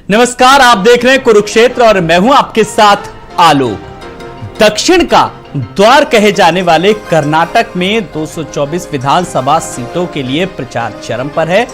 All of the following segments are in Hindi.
नमस्कार, आप देख रहे हैं कुरुक्षेत्र और मैं हूं आपके साथ आलोक। दक्षिण का द्वार कहे जाने वाले कर्नाटक में 224 विधानसभा सीटों के लिए प्रचार चरम पर है।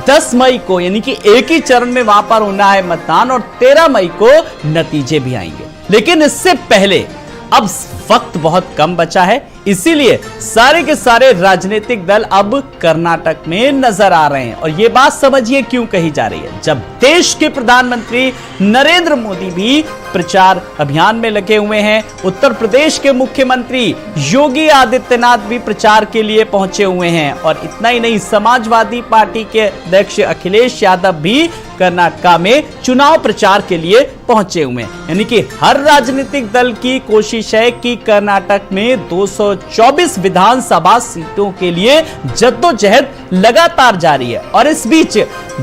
10 मई को यानी कि एक ही चरण में वहां पर होना है मतदान और 13 मई को नतीजे भी आएंगे। लेकिन इससे पहले अब वक्त बहुत कम बचा है, इसीलिए सारे के सारे राजनीतिक दल अब कर्नाटक में नजर आ रहे हैं। और यह बात समझिए क्यों कही जा रही है, जब देश के प्रधानमंत्री नरेंद्र मोदी भी प्रचार अभियान में लगे हुए हैं, उत्तर प्रदेश के मुख्यमंत्री योगी आदित्यनाथ भी प्रचार के लिए पहुंचे हुए हैं, और इतना ही नहीं, समाजवादी पार्टी के अध्यक्ष अखिलेश यादव भी कर्नाटक में चुनाव प्रचार के लिए पहुंचे हुए हैं। यानी कि हर राजनीतिक दल की कोशिश है कि कर्नाटक में 224 विधानसभा सीटों के लिए जद्दोजहद लगातार जारी है। और इस बीच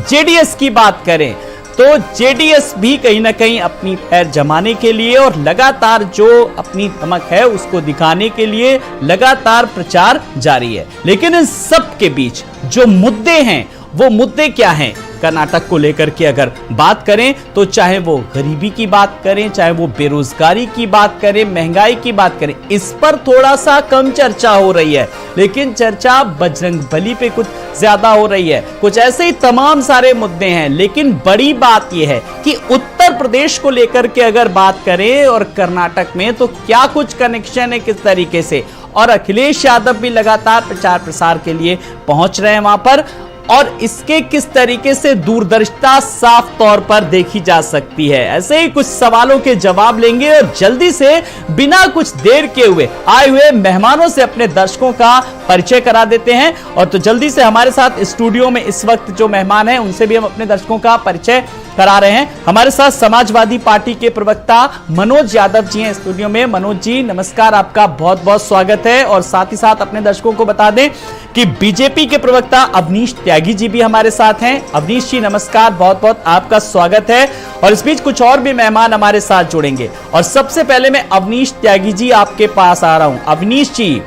जेडीएस की बात करें तो जेडीएस भी कहीं ना कहीं अपनी पैर जमाने के लिए और लगातार जो अपनी धमक है उसको दिखाने के लिए लगातार प्रचार जारी है। लेकिन इन सब के बीच जो मुद्दे हैं वो मुद्दे क्या हैं कर्नाटक को लेकर के अगर बात करें तो चाहे वो गरीबी की बात करें, चाहे वो बेरोजगारी की बात करें, महंगाई की बात करें, इस पर थोड़ा सा कम चर्चा हो रही है। लेकिन चर्चा बजरंगबली पे कुछ ज्यादा हो रही है। कुछ ऐसे ही तमाम सारे मुद्दे हैं। लेकिन बड़ी बात यह है कि उत्तर प्रदेश को लेकर के अगर बात करें और कर्नाटक में तो क्या कुछ कनेक्शन है, किस तरीके से, और अखिलेश यादव भी लगातार प्रचार प्रसार के लिए पहुंच रहे हैं वहां पर, और इसके किस तरीके से दूरदर्शिता साफ तौर पर देखी जा सकती है। ऐसे ही कुछ सवालों के जवाब लेंगे और जल्दी से बिना कुछ देर के हुए आए हुए मेहमानों से अपने दर्शकों का परिचय करा देते हैं। और तो जल्दी से हमारे साथ स्टूडियो में इस वक्त जो मेहमान हैं उनसे भी हम अपने दर्शकों का परिचय करा रहे हैं। हमारे साथ समाजवादी पार्टी के प्रवक्ता मनोज यादव जी हैं स्टूडियो में। मनोज जी नमस्कार, आपका बहुत बहुत स्वागत है। और साथ ही साथ अपने दर्शकों को बता दें कि बीजेपी के प्रवक्ता अवनीश त्यागी जी भी हमारे साथ हैं। अवनीश जी नमस्कार, बहुत बहुत आपका स्वागत है। और इस बीच कुछ और भी मेहमान हमारे साथ जुड़ेंगे। और सबसे पहले मैं अवनीश त्यागी जी आपके पास आ रहा हूं। अवनीश जी,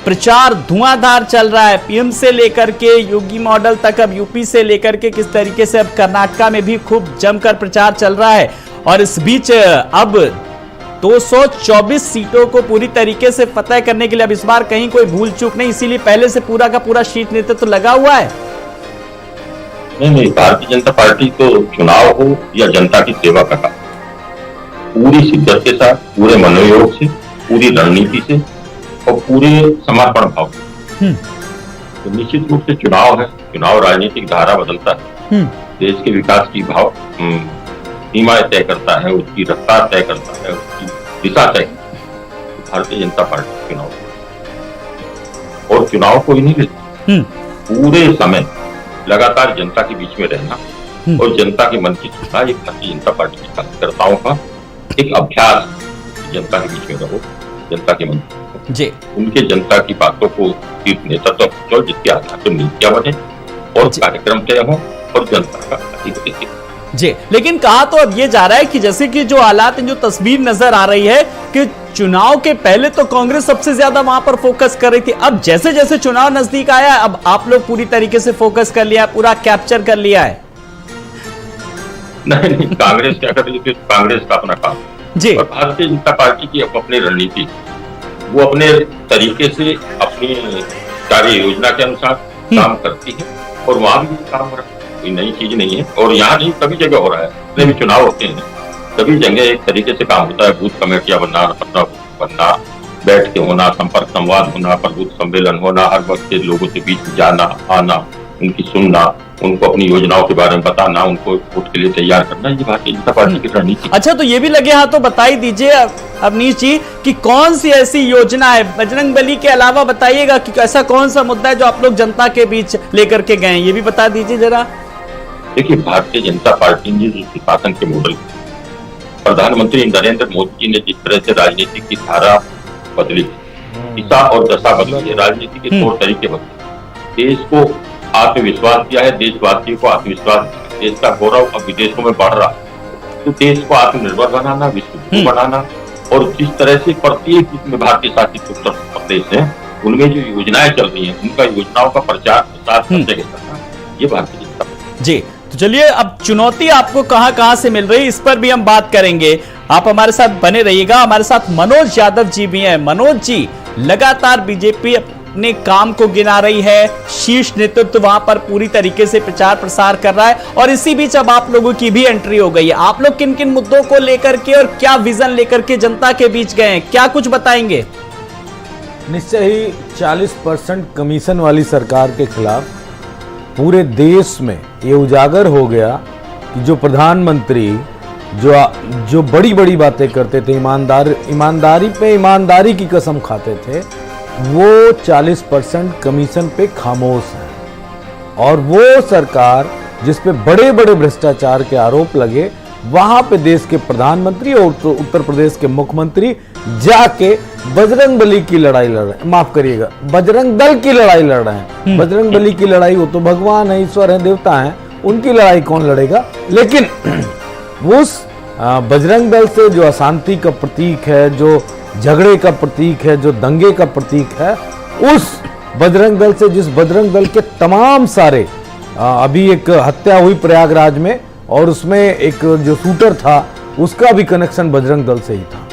प्रचार धुआंधार चल रहा है, पीएम से लेकर के योगी मॉडल तक, अब यूपी से लेकर के किस तरीके से अब कर्नाटक में भी खूब जमकर प्रचार चल रहा है। और इस बीच अब 224 सीटों को पूरी तरीके से फतह करने के लिए अब इस बार कहीं कोई भूल चूक नहीं, इसीलिए पहले से पूरा का पूरा शीट नेतृत्व तो लगा हुआ है। नहीं, भारतीय जनता पार्टी को चुनाव हो या जनता की सेवा का काम, पूरी शिद्दत के साथ, पूरे मनोयोग से, पूरी रणनीति से और पूरे समर्पण भाव से। तो निश्चित रूप से चुनाव है, चुनाव राजनीतिक धारा बदलता है, देश के विकास की भाव सीमाएं तय करता है, उसकी रफ्तार तय करता है, उसकी दिशा तय करता है। भारतीय जनता पार्टी चुनाव और चुनाव को ही नहीं लेती, पूरे समय लगातार जनता के बीच में रहना और जनता के मन की सुनना, ये भारतीय जनता पार्टी के कार्यकर्ताओं का एक अभ्यास। जनता के बीच में रहो, जनता के मन जी, उनके जनता की बातों को नेतृत्व पहुंचाओ, जिसके आधार पर नीतियां बने और कार्यक्रम तय हो और जनता का अधिक जी। लेकिन कहा तो अब ये जा रहा है कि जैसे कि जो हालात, जो तस्वीर नजर आ रही है कि चुनाव के पहले तो कांग्रेस सबसे ज्यादा वहां पर फोकस कर रही थी, अब जैसे जैसे चुनाव नजदीक आया अब आप लोग पूरी तरीके से फोकस कर लिया, पूरा कैप्चर कर लिया है। नहीं, कांग्रेस क्या कर रही थी, कांग्रेस का अपना काम जी, और भारतीय जनता पार्टी की अपनी रणनीति, वो अपने तरीके से अपनी कार्य योजना के अनुसार काम करती है और वहां भी काम हो रहा है, कोई नई चीज नहीं है। और यहाँ नहीं, सभी जगह हो रहा है, जितने भी चुनाव होते हैं सभी जगह एक तरीके से काम होता है। बूथ कमेटियां बनना, बैठ के होना, संपर्क संवाद होना, प्रबुद्ध सम्मेलन होना, हर वक्त के लोगों के बीच जाना आना, उनकी सुनना, उनको अपनी योजनाओं के बारे में बताना, उनको वोट के लिए तैयार करना, ये भारतीय जनता पार्टी की रणनीति। अच्छा, तो ये भी लगे हाथ तो बता ही दीजिए अवनीश जी कि कौन सी ऐसी योजना है बजरंगबली के अलावा, बताइएगा कि ऐसा कौन सा मुद्दा है जो आप लोग जनता के बीच लेकर के गए, ये भी बता दीजिए जरा। देखिए, भारतीय जनता पार्टी ने जो शासन के मॉडल, प्रधानमंत्री नरेंद्र मोदी जी ने जिस तरह से राजनीति की धारा बदली, दिशा और दशा बदली है, राजनीति के तौर तरीके बदले, देश को आत्मविश्वास दिया है, देशवासियों को आत्मविश्वास दिया है, देश का गौरव अब विदेशों में बढ़ रहा है। तो देश को आत्मनिर्भर बनाना, विश्व बनाना, और जिस तरह से प्रत्येक जिसमें भारतीय शासित उत्तर प्रदेश है उनमें जो योजनाएं चल रही हैं, उनका योजनाओं का प्रचार प्रसार करना, ये भारतीय जनता जी। तो चलिए अब चुनौती आपको कहां कहां से मिल रही है इस पर भी हम बात करेंगे। आप हमारे साथ बने रहिएगा। हमारे साथ मनोज यादव जी भी हैं। मनोज जी, लगातार बीजेपी अपने काम को गिना रही है, शीर्ष नेतृत्व वहां पर पूरी तरीके से प्रचार प्रसार कर रहा है और इसी बीच अब आप लोगों की भी एंट्री हो गई है। आप लोग किन किन मुद्दों को लेकर के और क्या विजन लेकर के जनता के बीच गए हैं, क्या कुछ बताएंगे? निश्चय ही 40% कमीशन वाली सरकार के खिलाफ पूरे देश में ये उजागर हो गया कि जो प्रधानमंत्री जो बड़ी बड़ी बातें करते थे, ईमानदारी पे ईमानदारी की कसम खाते थे, वो 40% कमीशन पे खामोश है। और वो सरकार जिस पे बड़े बड़े भ्रष्टाचार के आरोप लगे, वहां पे देश के प्रधानमंत्री और उत्तर प्रदेश के मुख्यमंत्री जाके बजरंग बली की लड़ाई लड़ रहे हैं, माफ करिएगा, बजरंग दल की लड़ाई लड़ रहे हैं। बजरंग बली की लड़ाई, वो तो भगवान है, ईश्वर है, देवता है, उनकी लड़ाई कौन लड़ेगा? लेकिन उस बजरंग दल से जो अशांति का प्रतीक है, जो झगड़े का प्रतीक है, जो दंगे का प्रतीक है, उस बजरंग दल से, जिस बजरंग दल के तमाम सारे अभी एक हत्या हुई प्रयागराज में और उसमें एक जो शूटर था उसका भी कनेक्शन बजरंग दल से ही था।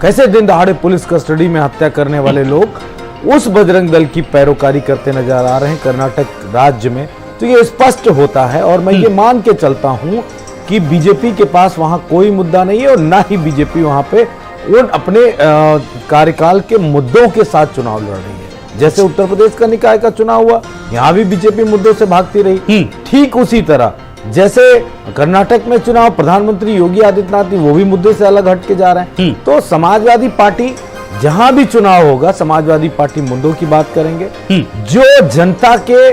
कैसे दिन दहाड़े पुलिस कस्टडी में हत्या करने वाले लोग उस बजरंग दल की पैरोकारी करते नजर आ रहे हैं कर्नाटक राज्य में। तो ये स्पष्ट होता है और मैं ये मान के चलता हूं कि बीजेपी के पास वहां कोई मुद्दा नहीं है और ना ही बीजेपी वहां पे उन अपने कार्यकाल के मुद्दों के साथ चुनाव लड़ रही है। जैसे उत्तर प्रदेश का निकाय का चुनाव हुआ, यहां भी बीजेपी मुद्दों से भागती रही। ठीक उसी तरह जैसे कर्नाटक में चुनाव, प्रधानमंत्री योगी आदित्यनाथ वो भी मुद्दे से अलग हट के जा रहे हैं। तो समाजवादी पार्टी जहां भी चुनाव होगा, समाजवादी पार्टी मुद्दों की बात करेंगे। जो जनता के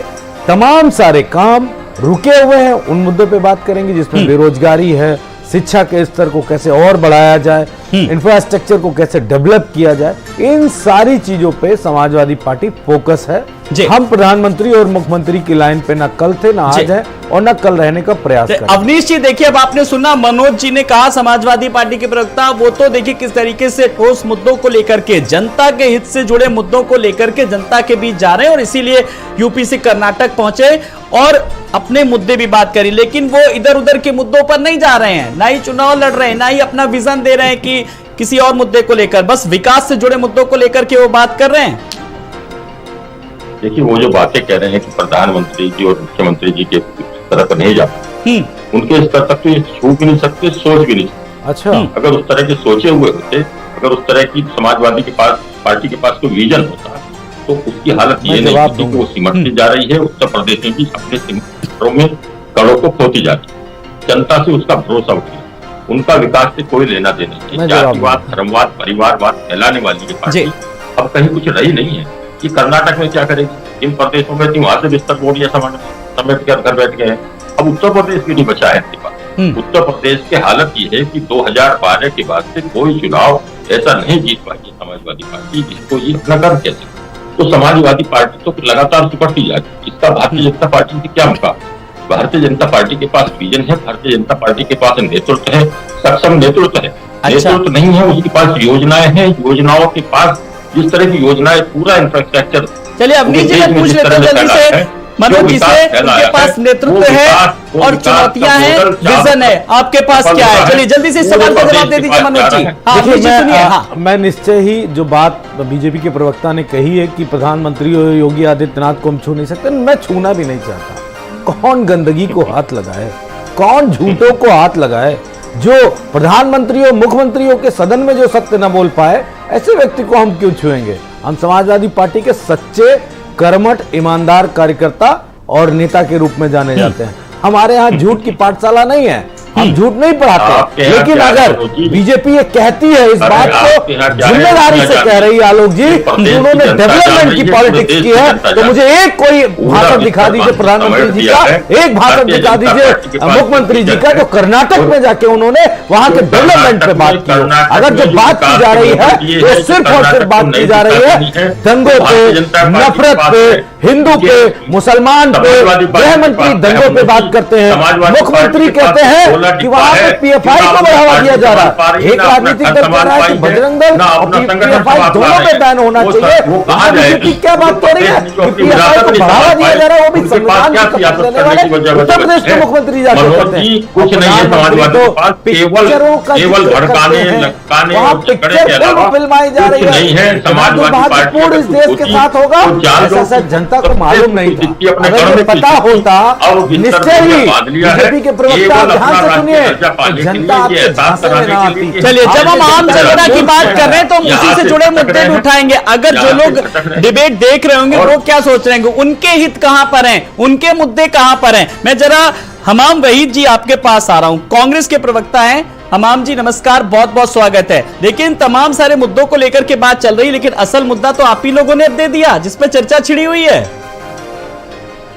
तमाम सारे काम रुके हुए हैं उन मुद्दों पे बात करेंगे, जिसमें बेरोजगारी है, शिक्षा के स्तर को कैसे और बढ़ाया जाए, इंफ्रास्ट्रक्चर को कैसे डेवलप किया जाए, इन सारी चीजों पे समाजवादी पार्टी फोकस है। हम प्रधानमंत्री और मुख्यमंत्री की लाइन पे ना कल थे, ना आज है और ना कल रहने का प्रयास करें। अवनीश जी, देखिए अब आपने सुना मनोज जी ने कहा, समाजवादी पार्टी के प्रवक्ता, वो तो देखिए किस तरीके से ठोस मुद्दों को लेकर के, जनता के हित से जुड़े मुद्दों को लेकर के जनता के बीच जा रहे हैं और इसीलिए यूपी से कर्नाटक पहुंचे और अपने मुद्दे भी बात करी। लेकिन वो इधर उधर के मुद्दों पर नहीं जा रहे हैं, ना ही चुनाव लड़ रहे हैं, ना ही अपना विजन दे रहे हैं कि किसी और मुद्दे को लेकर, बस विकास से जुड़े मुद्दों को लेकर के वो बात कर रहे हैं। देखिए, वो जो बातें कह रहे हैं कि प्रधानमंत्री जी और मुख्यमंत्री जी के तरफ नहीं जाते, उनके स्तर तक तो ये छू भी नहीं सकते, सोच भी नहीं सकते। अच्छा, अगर उस तरह के सोचे हुए होते, अगर उस तरह की समाजवादी के पास, पार्टी के पास कोई विजन होता, तो उसकी हालत ये नहीं थी कि वो सिमटती जा रही है। उत्तर प्रदेश में भी अपने क्षेत्रों में कड़ों को खोती जाती है, जनता से उसका भरोसा उठ गया। उनका विकास से कोई लेना देना नहीं। जातिवाद, धर्मवाद, परिवारवाद फैलाने वाली ये पार्टी अब कहीं कुछ रही नहीं है कि कर्नाटक में क्या करेगी। इन प्रदेशों में वहां से बिस्तर बोलियां समेट कर घर बैठ गए हैं। अब उत्तर प्रदेश भी नहीं बचा है इनके पास। उत्तर प्रदेश की हालत ये है कि 2012 के बाद से कोई चुनाव ऐसा नहीं जीत पाई समाजवादी पार्टी जिसको ये अपना कर कैसे। तो समाजवादी पार्टी तो लगातार सिकुड़ती जाती। इसका भारतीय जनता पार्टी से क्या मुकाबला? भारतीय जनता पार्टी के पास विजन है, भारतीय जनता पार्टी के पास नेतृत्व है, सक्षम नेतृत्व है। नेतृत्व नहीं है, उसके पास योजनाएं हैं, योजनाओं के पास जिस तरह की योजनाएं, पूरा इंफ्रास्ट्रक्चर। चलिए अवनीश जी, पूछ लेते हैं जल्दी से मनोज जी से, उनके पास नेतृत्व है और चुनौतियां हैं, विजन है, आपके पास क्या है? चलिए जल्दी से सवाल का जवाब दे दीजिए मनोज जी। देखिए, मैं निश्चय ही जो बात बीजेपी के प्रवक्ता ने कही है कि प्रधानमंत्री योगी आदित्यनाथ को हम छू नहीं सकते, मैं छूना भी नहीं चाहता। कौन गंदगी को हाथ लगाए, कौन झूठों को हाथ लगाए? जो प्रधानमंत्री और मुख्यमंत्रियों के सदन में जो सत्य न बोल पाए, ऐसे व्यक्ति को हम क्यों छुएंगे? हम समाजवादी पार्टी के सच्चे, कर्मठ, ईमानदार कार्यकर्ता और नेता के रूप में जाने जाते हैं। हमारे यहाँ झूठ की पाठशाला नहीं है, हम झूठ नहीं पढ़ाते। लेकिन अगर बीजेपी ये कहती है, इस बात को जिम्मेदारी से कह रही है आलोक जी, उन्होंने डेवलपमेंट की पॉलिटिक्स की है, तो मुझे एक कोई भाषण दिखा दीजिए प्रधानमंत्री जी का, एक भाषण दिखा दीजिए मुख्यमंत्री जी का, जो कर्नाटक में जाके उन्होंने वहां के डेवलपमेंट पे बात की। अगर जो बात की जा रही है वो सिर्फ और सिर्फ बात की जा रही है दंगों पे, नफरत पे, हिंदू पे, मुसलमान पे, गृह मंत्री दंगों पे बात करते हैं, मुख्यमंत्री कहते हैं कि वहां पे पीएफआई को बढ़ावा दिया जा रहा है। एक राजनीतिक दल कह रहा है कि बजरंग दल और पीएफआई दोनों पे बैन होना चाहिए। बीजेपी क्या बात कर रही है कि पीएफआई को बढ़ावा दिया जा रहा है, वो भी संविधान की शपथ लेने वाले उत्तर प्रदेश के मुख्यमंत्री जाके कहते हैं। कुछ नहीं है समाजवादी के पास, केवल भड़काने लटकाने और झगड़े के अलावा फिल्माई जा रही नहीं है। समाजवादी पार्टी इस देश के साथ होगा, ऐसा जनता को मालूम नहीं था। अगर ये पता होता निश्चय ही बीजेपी के प्रवक्ता ध्यान से सुनिए, जनता आपके झांसे में ना आती। चलिए, जब हम आम जनता की बात कर रहे हैं तो हम उसी से जुड़े मुद्दे भी उठाएंगे। अगर जो लोग डिबेट देख रहे होंगे वो क्या सोच रहे होंगे, उनके हित कहां पर हैं, उनके मुद्दे कहां पर हैं। मैं जरा हमाम वहीद जी आपके पास आ रहा हूं, कांग्रेस के प्रवक्ता हैं। हमाम जी नमस्कार, बहुत बहुत स्वागत है। लेकिन तमाम सारे मुद्दों को लेकर के बात चल रही है, लेकिन असल मुद्दा तो आप ही लोगों ने अब दे दिया जिस पर चर्चा छिड़ी हुई है।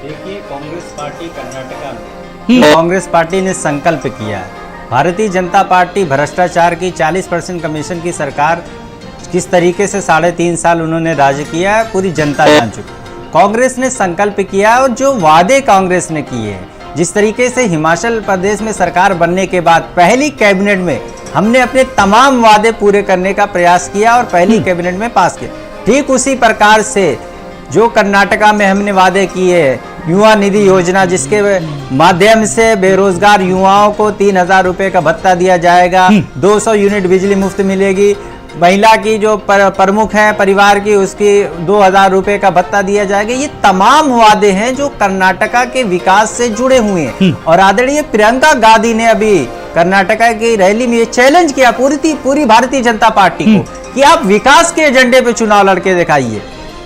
देखिए, कांग्रेस पार्टी कर्नाटका में कांग्रेस पार्टी ने संकल्प किया है, भारतीय जनता पार्टी भ्रष्टाचार की 40% कमीशन की सरकार किस तरीके से 3.5 साल उन्होंने राज किया है, पूरी जनता जान चुकी। कांग्रेस ने संकल्प किया और जो वादे कांग्रेस ने किए हैं, जिस तरीके से हिमाचल प्रदेश में सरकार बनने के बाद पहली कैबिनेट में हमने अपने तमाम वादे पूरे करने का प्रयास किया और पहली कैबिनेट में पास किया, ठीक उसी प्रकार से जो कर्नाटका में हमने वादे किए, युवा निधि योजना जिसके माध्यम से बेरोजगार युवाओं को 3,000 रुपए का भत्ता दिया जाएगा, 200 यूनिट बिजली मुफ्त मिलेगी, महिला की जो प्रमुख है परिवार की उसकी 2,000 रुपए का भत्ता दिया जाएगा। ये तमाम वादे हैं जो कर्नाटका के विकास से जुड़े हुए हैं। और आदरणीय प्रियंका गांधी ने अभी कर्नाटका की रैली में ये चैलेंज किया पूरी भारतीय जनता पार्टी को कि आप विकास के एजेंडे पे चुनाव लड़के दिखाइए।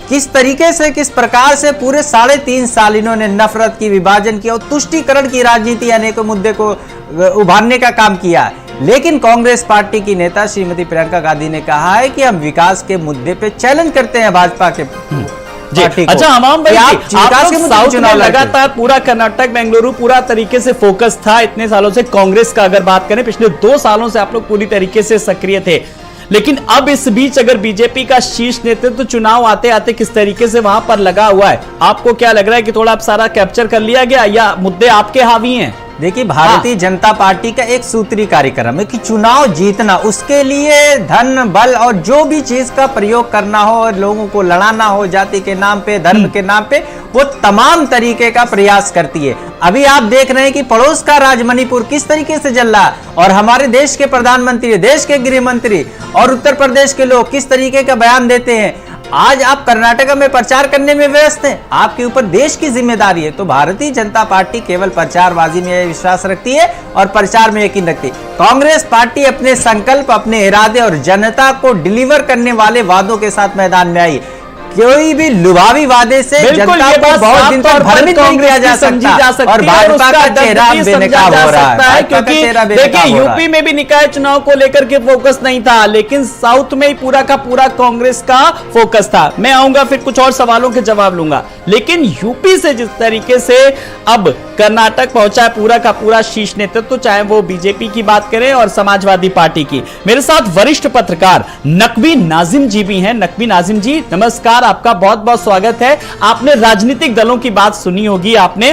किस तरीके से, किस प्रकार से पूरे 3.5 साल इन्होंने नफरत की, विभाजन की और तुष्टीकरण की राजनीति अनेकों मुद्दे को उभारने का काम किया। लेकिन कांग्रेस पार्टी की नेता श्रीमती प्रियंका गांधी ने कहा है कि हम विकास के मुद्दे पे चैलेंज करते हैं भाजपा के पार्टी को। अच्छा हमाम भाई, आप साउथ में लगातार पूरा कर्नाटक, बेंगलुरु पूरा तरीके से फोकस था इतने सालों से। कांग्रेस का अगर बात करें पिछले 2 सालों से आप लोग पूरी तरीके से सक्रिय थे, लेकिन अब इस बीच अगर बीजेपी का शीर्ष नेतृत्व तो चुनाव आते आते किस तरीके से वहां पर लगा हुआ है, आपको क्या लग रहा है कि थोड़ा अब सारा कैप्चर कर लिया गया या मुद्दे आपके हावी हैं? देखिए, भारतीय जनता पार्टी का एक सूत्री कार्यक्रम है कि चुनाव जीतना, उसके लिए धन बल और जो भी चीज का प्रयोग करना हो और लोगों को लड़ाना हो जाति के नाम पे, धर्म के नाम पे, वो तमाम तरीके का प्रयास करती है। अभी आप देख रहे हैं कि पड़ोस का राज्य मणिपुर किस तरीके से जल रहा है और हमारे देश के प्रधानमंत्री, देश के गृह मंत्री और उत्तर प्रदेश के लोग किस तरीके का बयान देते हैं। आज आप कर्नाटका में प्रचार करने में व्यस्त हैं, आपके ऊपर देश की जिम्मेदारी है। तो भारतीय जनता पार्टी केवल प्रचारबाजी में विश्वास रखती है और प्रचार में यकीन रखती है। कांग्रेस पार्टी अपने संकल्प, अपने इरादे और जनता को डिलीवर करने वाले वादों के साथ मैदान में आई। कोई भी लुभावी वादे से जनता को बहुत दिन तक भ्रमित नहीं किया जा सकता और भाजपा का चेहरा बेनकाब हो रहा है, क्योंकि देखिए यूपी में भी निकाय चुनाव को लेकर के फोकस नहीं था, लेकिन साउथ में ही पूरा का पूरा कांग्रेस का फोकस था। मैं आऊंगा फिर कुछ और सवालों के जवाब लूंगा, लेकिन यूपी से जिस तरीके से अब कर्नाटक पहुंचा है पूरा का पूरा शीर्ष नेतृत्व, चाहे वो बीजेपी की बात करें और समाजवादी पार्टी की। मेरे साथ वरिष्ठ पत्रकार नकवी नाजिम जी भी हैं। नकवी नाजिम जी नमस्कार, आपका बहुत बहुत स्वागत है। आपने राजनीतिक दलों की बात सुनी होगी, आपने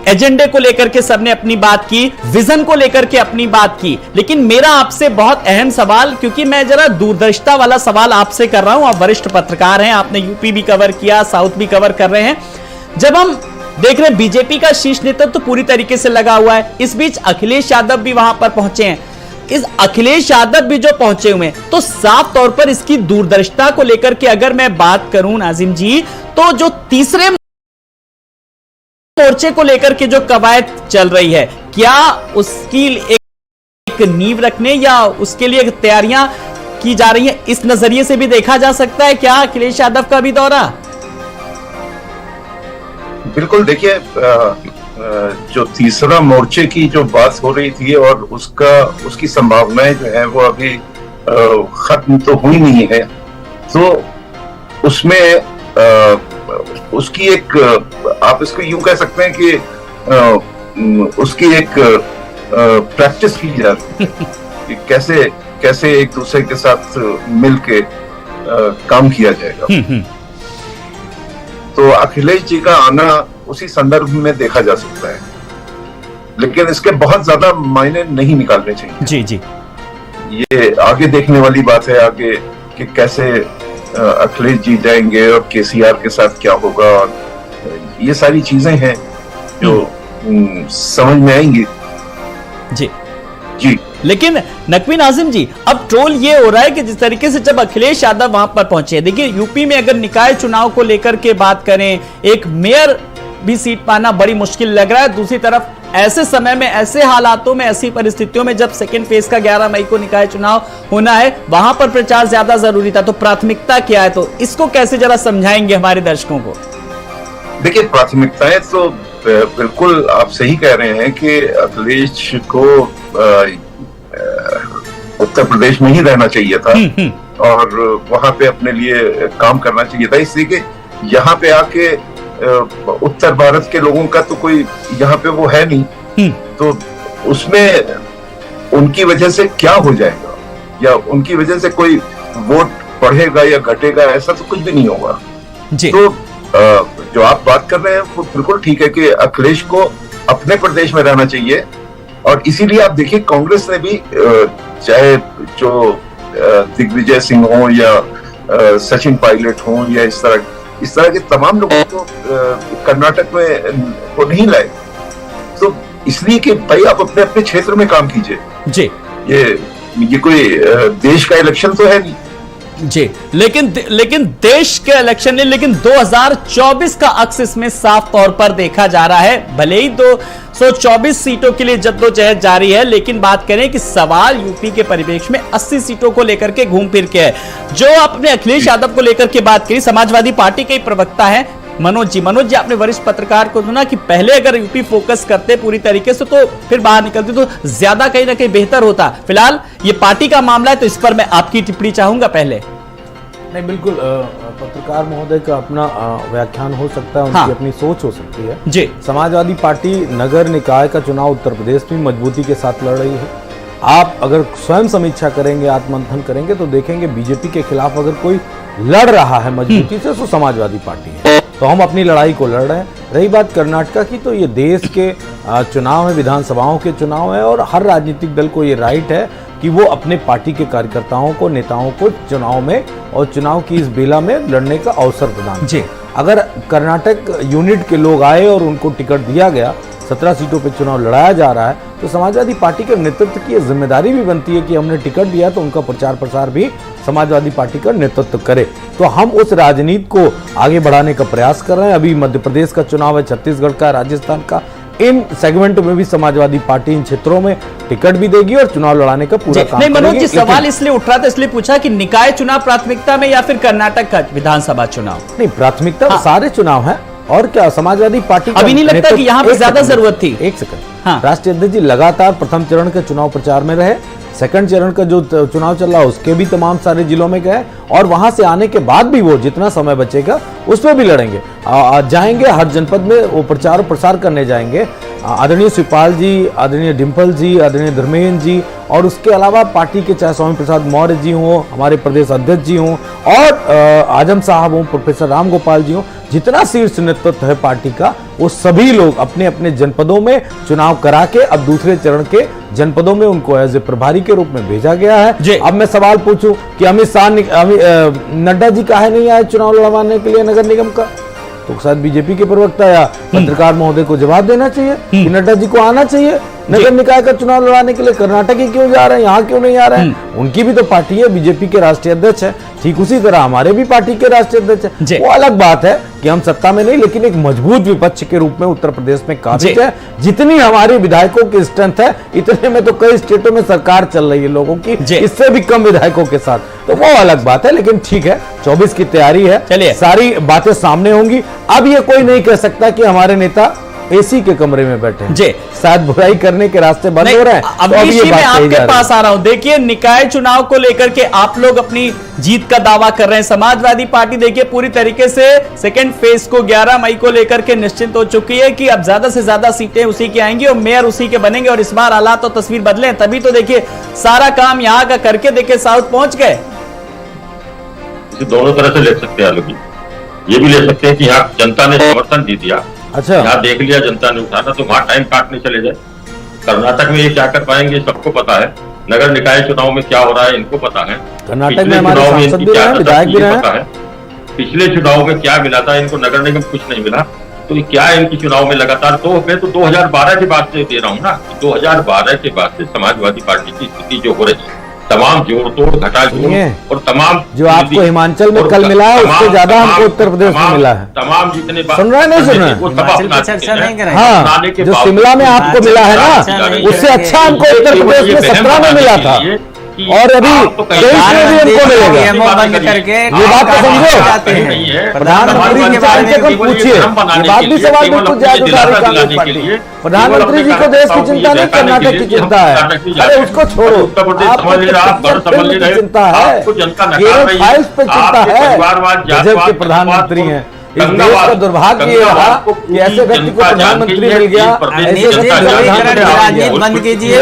एजेंडे को लेकर के सबने अपनी बात की, विजन को लेकर के अपनी बात की, लेकिन मेरा आपसे बहुत अहम सवाल, क्योंकि मैं जरा दूरदर्शिता वाला सवाल आपसे कर रहा हूं। आप वरिष्ठ पत्रकार हैं, आपने यूपी भी कवर किया, साउथ भी कवर कर रहे हैं। जब हम देख रहे हैं बीजेपी का शीर्ष नेतृत्व तो पूरी तरीके से लगा हुआ है, इस बीच अखिलेश यादव भी वहां पर पहुंचे हैं। इस अखिलेश यादव भी जो पहुंचे हुए हैं, तो साफ तौर पर इसकी दूरदर्शिता को लेकर के अगर मैं बात करूं नाजिम जी, तो जो तीसरे मोर्चे को लेकर के जो कवायद चल रही है, क्या उसकी एक नींव रखने या उसके लिए तैयारियां की जा रही है, इस नजरिए से भी देखा जा सकता है क्या अखिलेश यादव का भी दौरा? बिल्कुल, देखिए जो तीसरा मोर्चे की जो बात हो रही थी और उसकी संभावनाएं जो है वो अभी खत्म तो हुई नहीं है, तो उसमें उसकी एक, आप इसको यूं कह सकते हैं कि उसकी एक प्रैक्टिस की जा रही है कि कैसे एक दूसरे के साथ मिलके काम किया जाएगा। तो अखिलेश जी का आना उसी संदर्भ में देखा जा सकता है, लेकिन इसके बहुत ज्यादा मायने नहीं निकालने चाहिए। जी जी, ये आगे देखने वाली बात है, आगे कि कैसे अखिलेश जी जाएंगे और केसीआर के साथ क्या होगा, ये सारी चीजें हैं जो समझ में आएंगी। जी जी, लेकिन नकवी नाजिम जी, अब ट्रोल ये हो रहा है कि जिस तरीके से जब अखिलेश यादव वहां पर पहुंचे, देखिए यूपी में अगर निकाय चुनाव को लेकर के बात करें, एक मेयर भी सीट पाना बड़ी मुश्किल लग रहा है। दूसरी तरफ ऐसे समय में, ऐसे हालातों में, ऐसी परिस्थितियों में जब सेकेंड फेज का 11 मई को निकाय चुनाव होना है, वहां पर प्रचार ज्यादा जरूरी था। तो प्राथमिकता क्या है, तो इसको कैसे जरा समझाएंगे हमारे दर्शकों को? देखिए प्राथमिकताएं तो बिल्कुल आप सही कह रहे हैं कि अखिलेश को उत्तर प्रदेश में ही रहना चाहिए था और वहां पे अपने लिए काम करना चाहिए था, इसलिए कि यहाँ पे आके उत्तर भारत के लोगों का तो कोई यहाँ पे वो है नहीं, तो उसमें उनकी वजह से क्या हो जाएगा या उनकी वजह से कोई वोट बढ़ेगा या घटेगा, ऐसा तो कुछ भी नहीं होगा जी। तो जो आप बात कर रहे हैं वो बिल्कुल ठीक है कि अखिलेश को अपने प्रदेश में रहना चाहिए, और इसीलिए आप देखिए कांग्रेस ने भी चाहे जो दिग्विजय सिंह हो या सचिन पायलट हो या इस तरह के तमाम लोगों को कर्नाटक में वो नहीं लाए, तो इसलिए कि भाई आप अपने अपने क्षेत्र में काम कीजिए जी। ये कोई देश का इलेक्शन तो है नहीं जी, लेकिन देश के इलेक्शन ने, लेकिन 2024 का अक्स इसमें साफ तौर पर देखा जा रहा है। भले ही 224 सीटों के लिए जद्दोजहद जारी है, लेकिन बात करें कि सवाल यूपी के परिवेश में 80 सीटों को लेकर के घूम फिर के है। जो आपने अखिलेश यादव को लेकर के बात करी, समाजवादी पार्टी के प्रवक्ता है मनोज जी, आपने वरिष्ठ पत्रकार को सुना कि पहले अगर यूपी फोकस करते पूरी तरीके से तो फिर बाहर निकलते तो ज्यादा कहीं ना कहीं बेहतर होता। फिलहाल ये पार्टी का मामला है, तो इस पर मैं आपकी टिप्पणी चाहूंगा पहले। नहीं, बिल्कुल पत्रकार महोदय का अपना व्याख्यान हो सकता है, उनकी अपनी सोच हो सकती है जी। समाजवादी पार्टी नगर निकाय का चुनाव उत्तर प्रदेश में मजबूती के साथ लड़ रही है। आप अगर स्वयं समीक्षा करेंगे, आत्ममंथन करेंगे तो देखेंगे बीजेपी के खिलाफ अगर कोई लड़ रहा है मजबूती से तो समाजवादी पार्टी है। तो हम अपनी लड़ाई को लड़ रहे हैं। रही बात कर्नाटका की, तो ये देश के चुनाव है, विधानसभाओं के चुनाव है, और हर राजनीतिक दल को ये राइट है कि वो अपने पार्टी के कार्यकर्ताओं को, नेताओं को चुनाव में और चुनाव की इस बेला में लड़ने का अवसर प्रदान जी। अगर कर्नाटक यूनिट के लोग आए और उनको टिकट दिया गया, 17 सीटों पे चुनाव लड़ाया जा रहा है, तो समाजवादी पार्टी के नेतृत्व की जिम्मेदारी भी बनती है कि हमने टिकट दिया तो उनका प्रचार प्रसार भी समाजवादी पार्टी का नेतृत्व करे। तो हम उस राजनीति को आगे बढ़ाने का प्रयास कर रहे हैं। अभी मध्य प्रदेश का चुनाव है, छत्तीसगढ़ का, राजस्थान का, इन सेगमेंट में भी समाजवादी पार्टी इन क्षेत्रों में टिकट भी देगी और चुनाव लड़ाने का पूरा काम करेगी। मनोज जी, सवाल इसलिए उठ रहा था, इसलिए पूछा कि निकाय चुनाव प्राथमिकता में या फिर कर्नाटक का विधानसभा चुनाव? नहीं, प्राथमिकता सारे चुनाव है। और क्या समाजवादी पार्टी अभी नहीं लगता कि यहाँ पे ज्यादा जरूरत थी? एक सेकंड, राष्ट्रीय अध्यक्ष जी लगातार प्रथम चरण के चुनाव प्रचार में रहे, सेकंड चरण का जो चुनाव चल रहा है उसके भी तमाम सारे जिलों में गए, और वहां से आने के बाद भी वो जितना समय बचेगा उसमें भी लड़ेंगे, जाएंगे हर जनपद में वो प्रचार प्रसार करने जाएंगे। आदरणीय शिवपाल जी, आदरणीय डिम्पल जी, आदरणीय धर्मेंद्र जी, और उसके अलावा पार्टी के चाहे स्वामी प्रसाद मौर्य जी हों, हमारे प्रदेश अध्यक्ष जी हों, और आजम साहब हों, प्रोफेसर राम गोपाल जी हों, जितना शीर्ष नेतृत्व है पार्टी का, वो सभी लोग अपने अपने जनपदों में चुनाव करा के अब दूसरे चरण के जनपदों में उनको एज ए प्रभारी के रूप में भेजा गया है। अब मैं सवाल पूछूं कि अमित शाह, नड्डा जी काहे नहीं आए चुनाव लड़वाने के लिए नगर निगम का? तो शायद बीजेपी के प्रवक्ता या पत्रकार महोदय को जवाब देना चाहिए कि नड्डा जी को आना चाहिए नगर निकाय का चुनाव लड़ाने के लिए। कर्नाटक ही क्यों जा रहे हैं, यहाँ क्यों नहीं आ रहे हैं? उनकी भी तो पार्टी है, बीजेपी के राष्ट्रीय अध्यक्ष है, ठीक उसी तरह हमारे भी पार्टी के राष्ट्रीय अध्यक्ष है। वो अलग बात है कि हम सत्ता में नहीं, लेकिन एक मजबूत विपक्ष के रूप में उत्तर प्रदेश में काबिज है। जितनी हमारी विधायकों की स्ट्रेंथ है, इतने में तो कई स्टेटों में सरकार चल रही है लोगों की, इससे भी कम विधायकों के साथ, तो वो अलग बात है। लेकिन ठीक है, 24 की तैयारी है, चलिए सारी बातें सामने होंगी। अब ये कोई नहीं कह सकता कि हमारे नेता एसी के कमरे में बैठे हैं, शायद बुराई करने के रास्ते बंद हो रहे हैं। अब इसी में आपके पास आ रहा हूं। देखिए, निकाय चुनाव को लेकर के आप लोग अपनी जीत का दावा कर रहे हैं। समाजवादी पार्टी देखिए पूरी तरीके से सेकंड फेज को 11 मई को लेकर के निश्चित हो चुकी है कि अब ज्यादा से ज्यादा सीटें उसी की आएंगी और मेयर उसी के बनेंगे, और इस बार हालात तो तस्वीर बदले, तभी तो देखिए सारा काम यहां का करके देखिए साउथ पहुंच गए। दोनों तरह से देख सकते हैं आलोकी। ये भी ले सकते हैं कि यहाँ जनता ने समर्थन दे दिया, अच्छा, यहाँ देख लिया जनता ने उठाना, तो वहां टाइम काटने चले जाए। कर्नाटक में ये क्या कर पाएंगे सबको पता है, नगर निकाय चुनाव में क्या हो रहा है इनको पता है, कर्नाटक में हमारे सांसद भी रहे हैं, विधायक भी रहे हैं, पिछले चुनाव में क्या मिला था इनको, नगर निगम कुछ नहीं मिला, तो ये क्या इनकी चुनाव में लगातार, तो मैं तो 2012 के बाद से दे रहा हूँ ना, 2012 के बाद से समाजवादी पार्टी की स्थिति जो हो रही है, तमाम जोड़ तोड़ घटा जोड़ और तमाम जो आपको हिमाचल में कल मिला है उससे ज्यादा हमको उत्तर प्रदेश में मिला है। तमाम जितने सुन रहे हैं नहीं सुन रहे हैं? हाँ, जो शिमला में आपको मिला है ना, उससे अच्छा हमको उत्तर प्रदेश में 17 में मिला था, और अभी 23 में भी हमको मिलेगा। बंद करके ये बात तो समझो, प्रधानमंत्री के बारे में कुछ पूछिए, ये बात भी सवाल बिल्कुल जायज उठा रही कांग्रेस पार्टी। प्रधानमंत्री जी को देश की चिंता नहीं, कर्नाटक की चिंता है। अरे उसको छोड़ो, आपको की चिंता है, केवल फाइल्स पे चिंता है। गजब के प्रधानमंत्री हैं। इस देश का दुर्भाग्य ये रहा कि ऐसे व्यक्ति को प्रधानमंत्री मिल गया। राजनीति बंद कीजिए,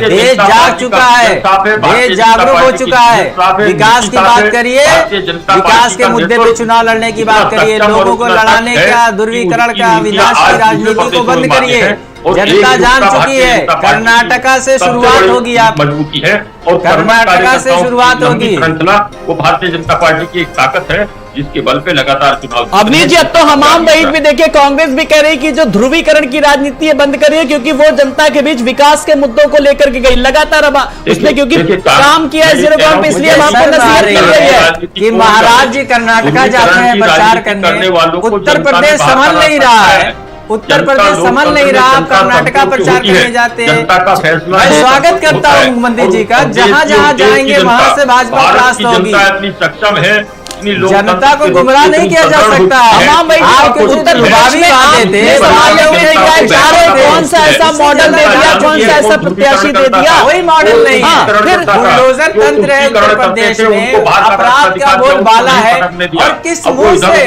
देश जाग चुका है, देश जागरूक हो चुका है। विकास की बात करिए, विकास के मुद्दे पे चुनाव लड़ने की बात करिए, लोगों को लड़ाने का, ध्रुवीकरण का, विनाश की राजनीति को बंद करिए। जनता जान चुकी है, कर्नाटका से शुरुआत होगी, आप मजबूती है और कर्नाटका से शुरुआत होगी। वो भारतीय जनता पार्टी की एक ताकत है जिसके बल पे लगातार चुनाव। अवनीश जी, अब तो हमाम वहीद भी देखिए, कांग्रेस भी कह रही कि जो ध्रुवीकरण की राजनीति है बंद करिए, क्योंकि वो जनता के बीच विकास के मुद्दों को लेकर के गई लगातार। अब उसने क्योंकि काम किया है जीरो ग्राउंड पे, इसलिए हम आपको नसीहत कर रही है कि महाराज जी कर्नाटका जाते हैं प्रचार करने, उत्तर प्रदेश संभल नहीं रहा है, उत्तर प्रदेश संभल नहीं रहा, आप कर्नाटका प्रचार करने जाते हैं। मैं स्वागत करता हूँ मुख्यमंत्री जी का, जहाँ जहाँ जाएंगे वहाँ से भाजपा प्राप्त होगी। सक्षम है, जनता को गुमराह नहीं किया जा सकता। आपके उत्तर प्रभावी बातें थे, कौन सा ऐसा मॉडल दे दिया, कौन सा ऐसा प्रत्याशी दे दिया, वही मॉडल नहीं है। फिर बुलडोजर तंत्र है उत्तर प्रदेश में, अपराध का बोलबाला है, और किस मुंह से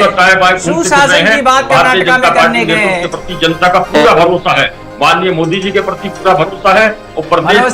सुशासन की बात कर्नाटका में करने गए हैं। जनता का पूरा भरोसा है, माननीय मोदी जी के प्रति पूरा भरोसा है और प्रदेश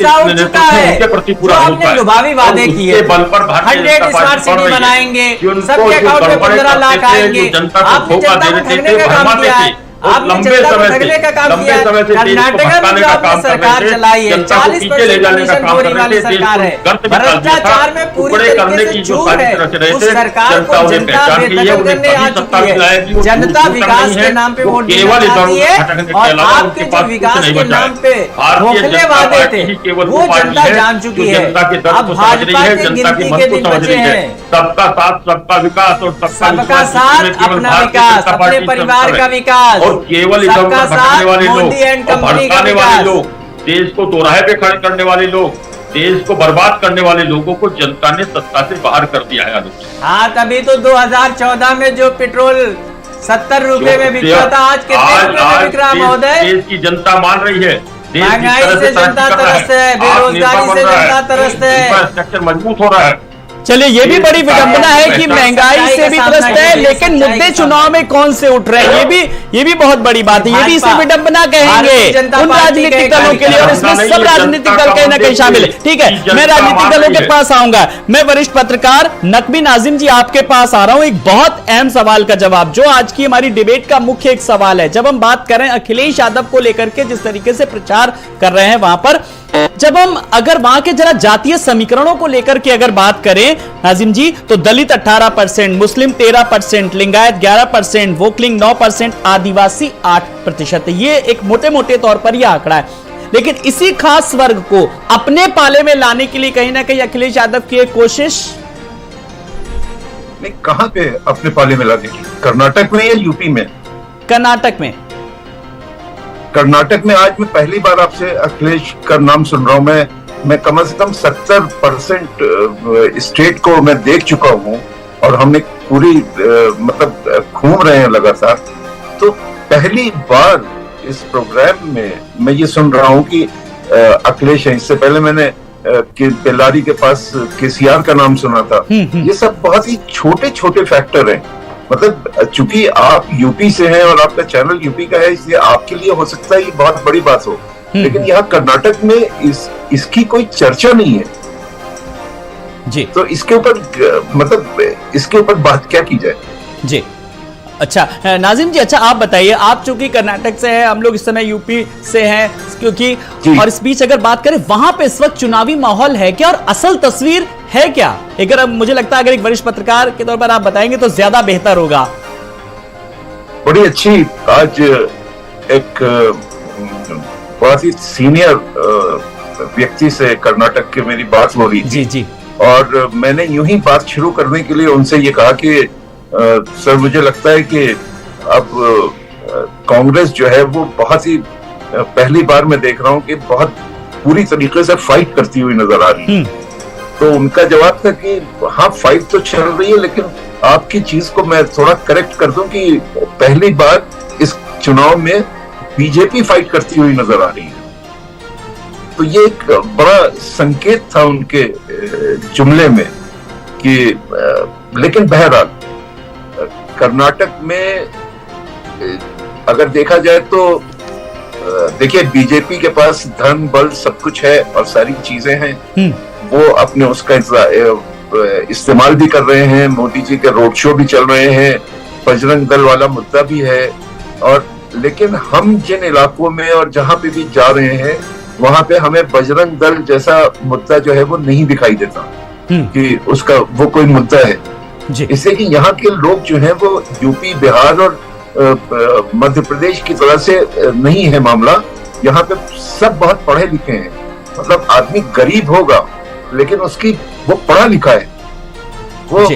के प्रति पूरा भरोसा है। लुभावी वादे किए, बल पर 100 स्मार्ट सिटी बनाएंगे, सबके अकाउंट में 15 लाख आएंगे। आपने जनता को ठगने का काम किया है, आपने जनता को ठगने का काम किया है। कर्नाटका में जो आपने सरकार चलाई है, 40% कमीशन चोरी वाली सरकार है, भ्रष्टाचार में पूरी तरीके से चूर है। उस सरकार को जनता बेदखल करने आ चुकी है। जनता विकास के नाम पे वोट देना चाहती है, और आपके जो विकास के नाम पे धोखले वादे थे वो जनता जान चुकी है। अब भाजपा के गिनती के दिन बचे हैं। सबका साथ सबका विकास और सबका साथ अपना विकास, अपने परिवार का विकास, और केवल सबका साथ मोदी एंड कंपनी का विकास। देश को दोराहे पे खड़े करने वाले लोग, देश को बर्बाद करने वाले लोगों को जनता ने सत्ता से बाहर कर दिया है। हाँ, तभी तो 2014 में जो पेट्रोल 70 रुपए में बिकता था, आज कितने रुपए में बिक रहा महोदय? देश की जनता मान रही है, महंगाई से जनता त्रस्त है, बेरोजगारी से जनता त्रस्त है, इंफ्रास्ट्रक्चर मजबूत हो रहा है। चलिए, ये भी बड़ी विडंबना है कि महंगाई से भी त्रस्त है, लेकिन मुद्दे चुनाव में कौन से उठ रहे हैं, ये भी बहुत बड़ी बात है। ये भी इसे विडंबना कहेंगे उन राजनीतिक दलों के लिए, और इसमें सब राजनीतिक दल कहीं ना कहीं शामिल है। ठीक है, मैं राजनीतिक दलों के पास आऊंगा। मैं वरिष्ठ पत्रकार नकवी नाजिम जी आपके पास आ रहा हूं, एक बहुत अहम सवाल का जवाब, जो आज की हमारी डिबेट का मुख्य एक सवाल है। जब हम बात करें अखिलेश यादव को लेकर के, जिस तरीके से प्रचार कर रहे हैं वहां पर, जब हम अगर वहां के जरा जातीय समीकरणों को लेकर के अगर बात करें नाजिम जी, तो दलित 18%, मुस्लिम 13%, लिंगायत 11%, वोकलिंग 9%, आदिवासी 8%। ये एक मोटे मोटे तौर पर यह आंकड़ा है। लेकिन इसी खास वर्ग को अपने पाले में लाने के लिए कहीं ना कहीं अखिलेश यादव की एक कोशिश नहीं, कहां पे अपने पाले में लाने की? कर्नाटक में या यूपी में? कर्नाटक में। कर्नाटक में आज मैं पहली बार आपसे अखिलेश का नाम सुन रहा हूं। मैं कम से कम 70% स्टेट को मैं देख चुका हूं, और हमने पूरी मतलब घूम रहे हैं लगातार। तो पहली बार इस प्रोग्राम में मैं ये सुन रहा हूं कि अखिलेश है। इससे पहले मैंने बेल्लारी के पास केसीआर का नाम सुना था। ये सब बहुत ही छोटे छोटे फैक्टर हैं। मतलब चूंकि आप यूपी से हैं और आपका चैनल यूपी का है, इसलिए आपके लिए हो सकता है ये बहुत बड़ी बात हो, लेकिन यहाँ कर्नाटक में इसकी कोई चर्चा नहीं है। जी तो इसके ऊपर मतलब इसके ऊपर बात क्या की जाए? जी। अच्छा नाजिम जी, अच्छा आप बताइए, आप चूंकि कर्नाटक से हैं, हम लोग इस समय यूपी से हैं, क्योंकि और इस बीच अगर बात करें वहां पे इस वक्त चुनावी माहौल है क्या और असल तस्वीर है क्या? अगर मुझे लगता है अगर एक वरिष्ठ पत्रकार के तौर पर आप बताएंगे तो ज्यादा बेहतर होगा। बड़ी अच्छी आज एक बहुत ही सीनियर व्यक्ति से कर्नाटक के मेरी बात हो रही थी। जी जी। और मैंने यूं ही बात शुरू करने के लिए उनसे ये कहा कि सर मुझे लगता है कि अब कांग्रेस जो है वो बहुत ही पहली बार मैं देख रहा हूं कि बहुत पूरी तरीके से फाइट करती हुई नजर आ रही है। तो उनका जवाब था कि हाँ फाइट तो चल रही है, लेकिन आपकी चीज को मैं थोड़ा करेक्ट कर दूं कि पहली बार इस चुनाव में बीजेपी फाइट करती हुई नजर आ रही है। तो ये एक बड़ा संकेत था उनके जुमले में कि लेकिन बहरहाल कर्नाटक में अगर देखा जाए तो देखिए बीजेपी के पास धन बल सब कुछ है और सारी चीजें हैं, वो अपने उसका इस्तेमाल भी कर रहे हैं। मोदी जी के रोड शो भी चल रहे हैं, बजरंग दल वाला मुद्दा भी है। और लेकिन हम जिन इलाकों में और जहां पे भी जा रहे हैं वहां पे हमें बजरंग दल जैसा मुद्दा जो है वो नहीं दिखाई देता कि उसका वो कोई मुद्दा है। इसलिए कि यहाँ के लोग जो हैं वो यूपी बिहार और मध्य प्रदेश की तरह से नहीं है मामला। यहाँ पे सब बहुत पढ़े लिखे हैं, मतलब आदमी गरीब होगा लेकिन उसकी वो पढ़ा लिखा है, वो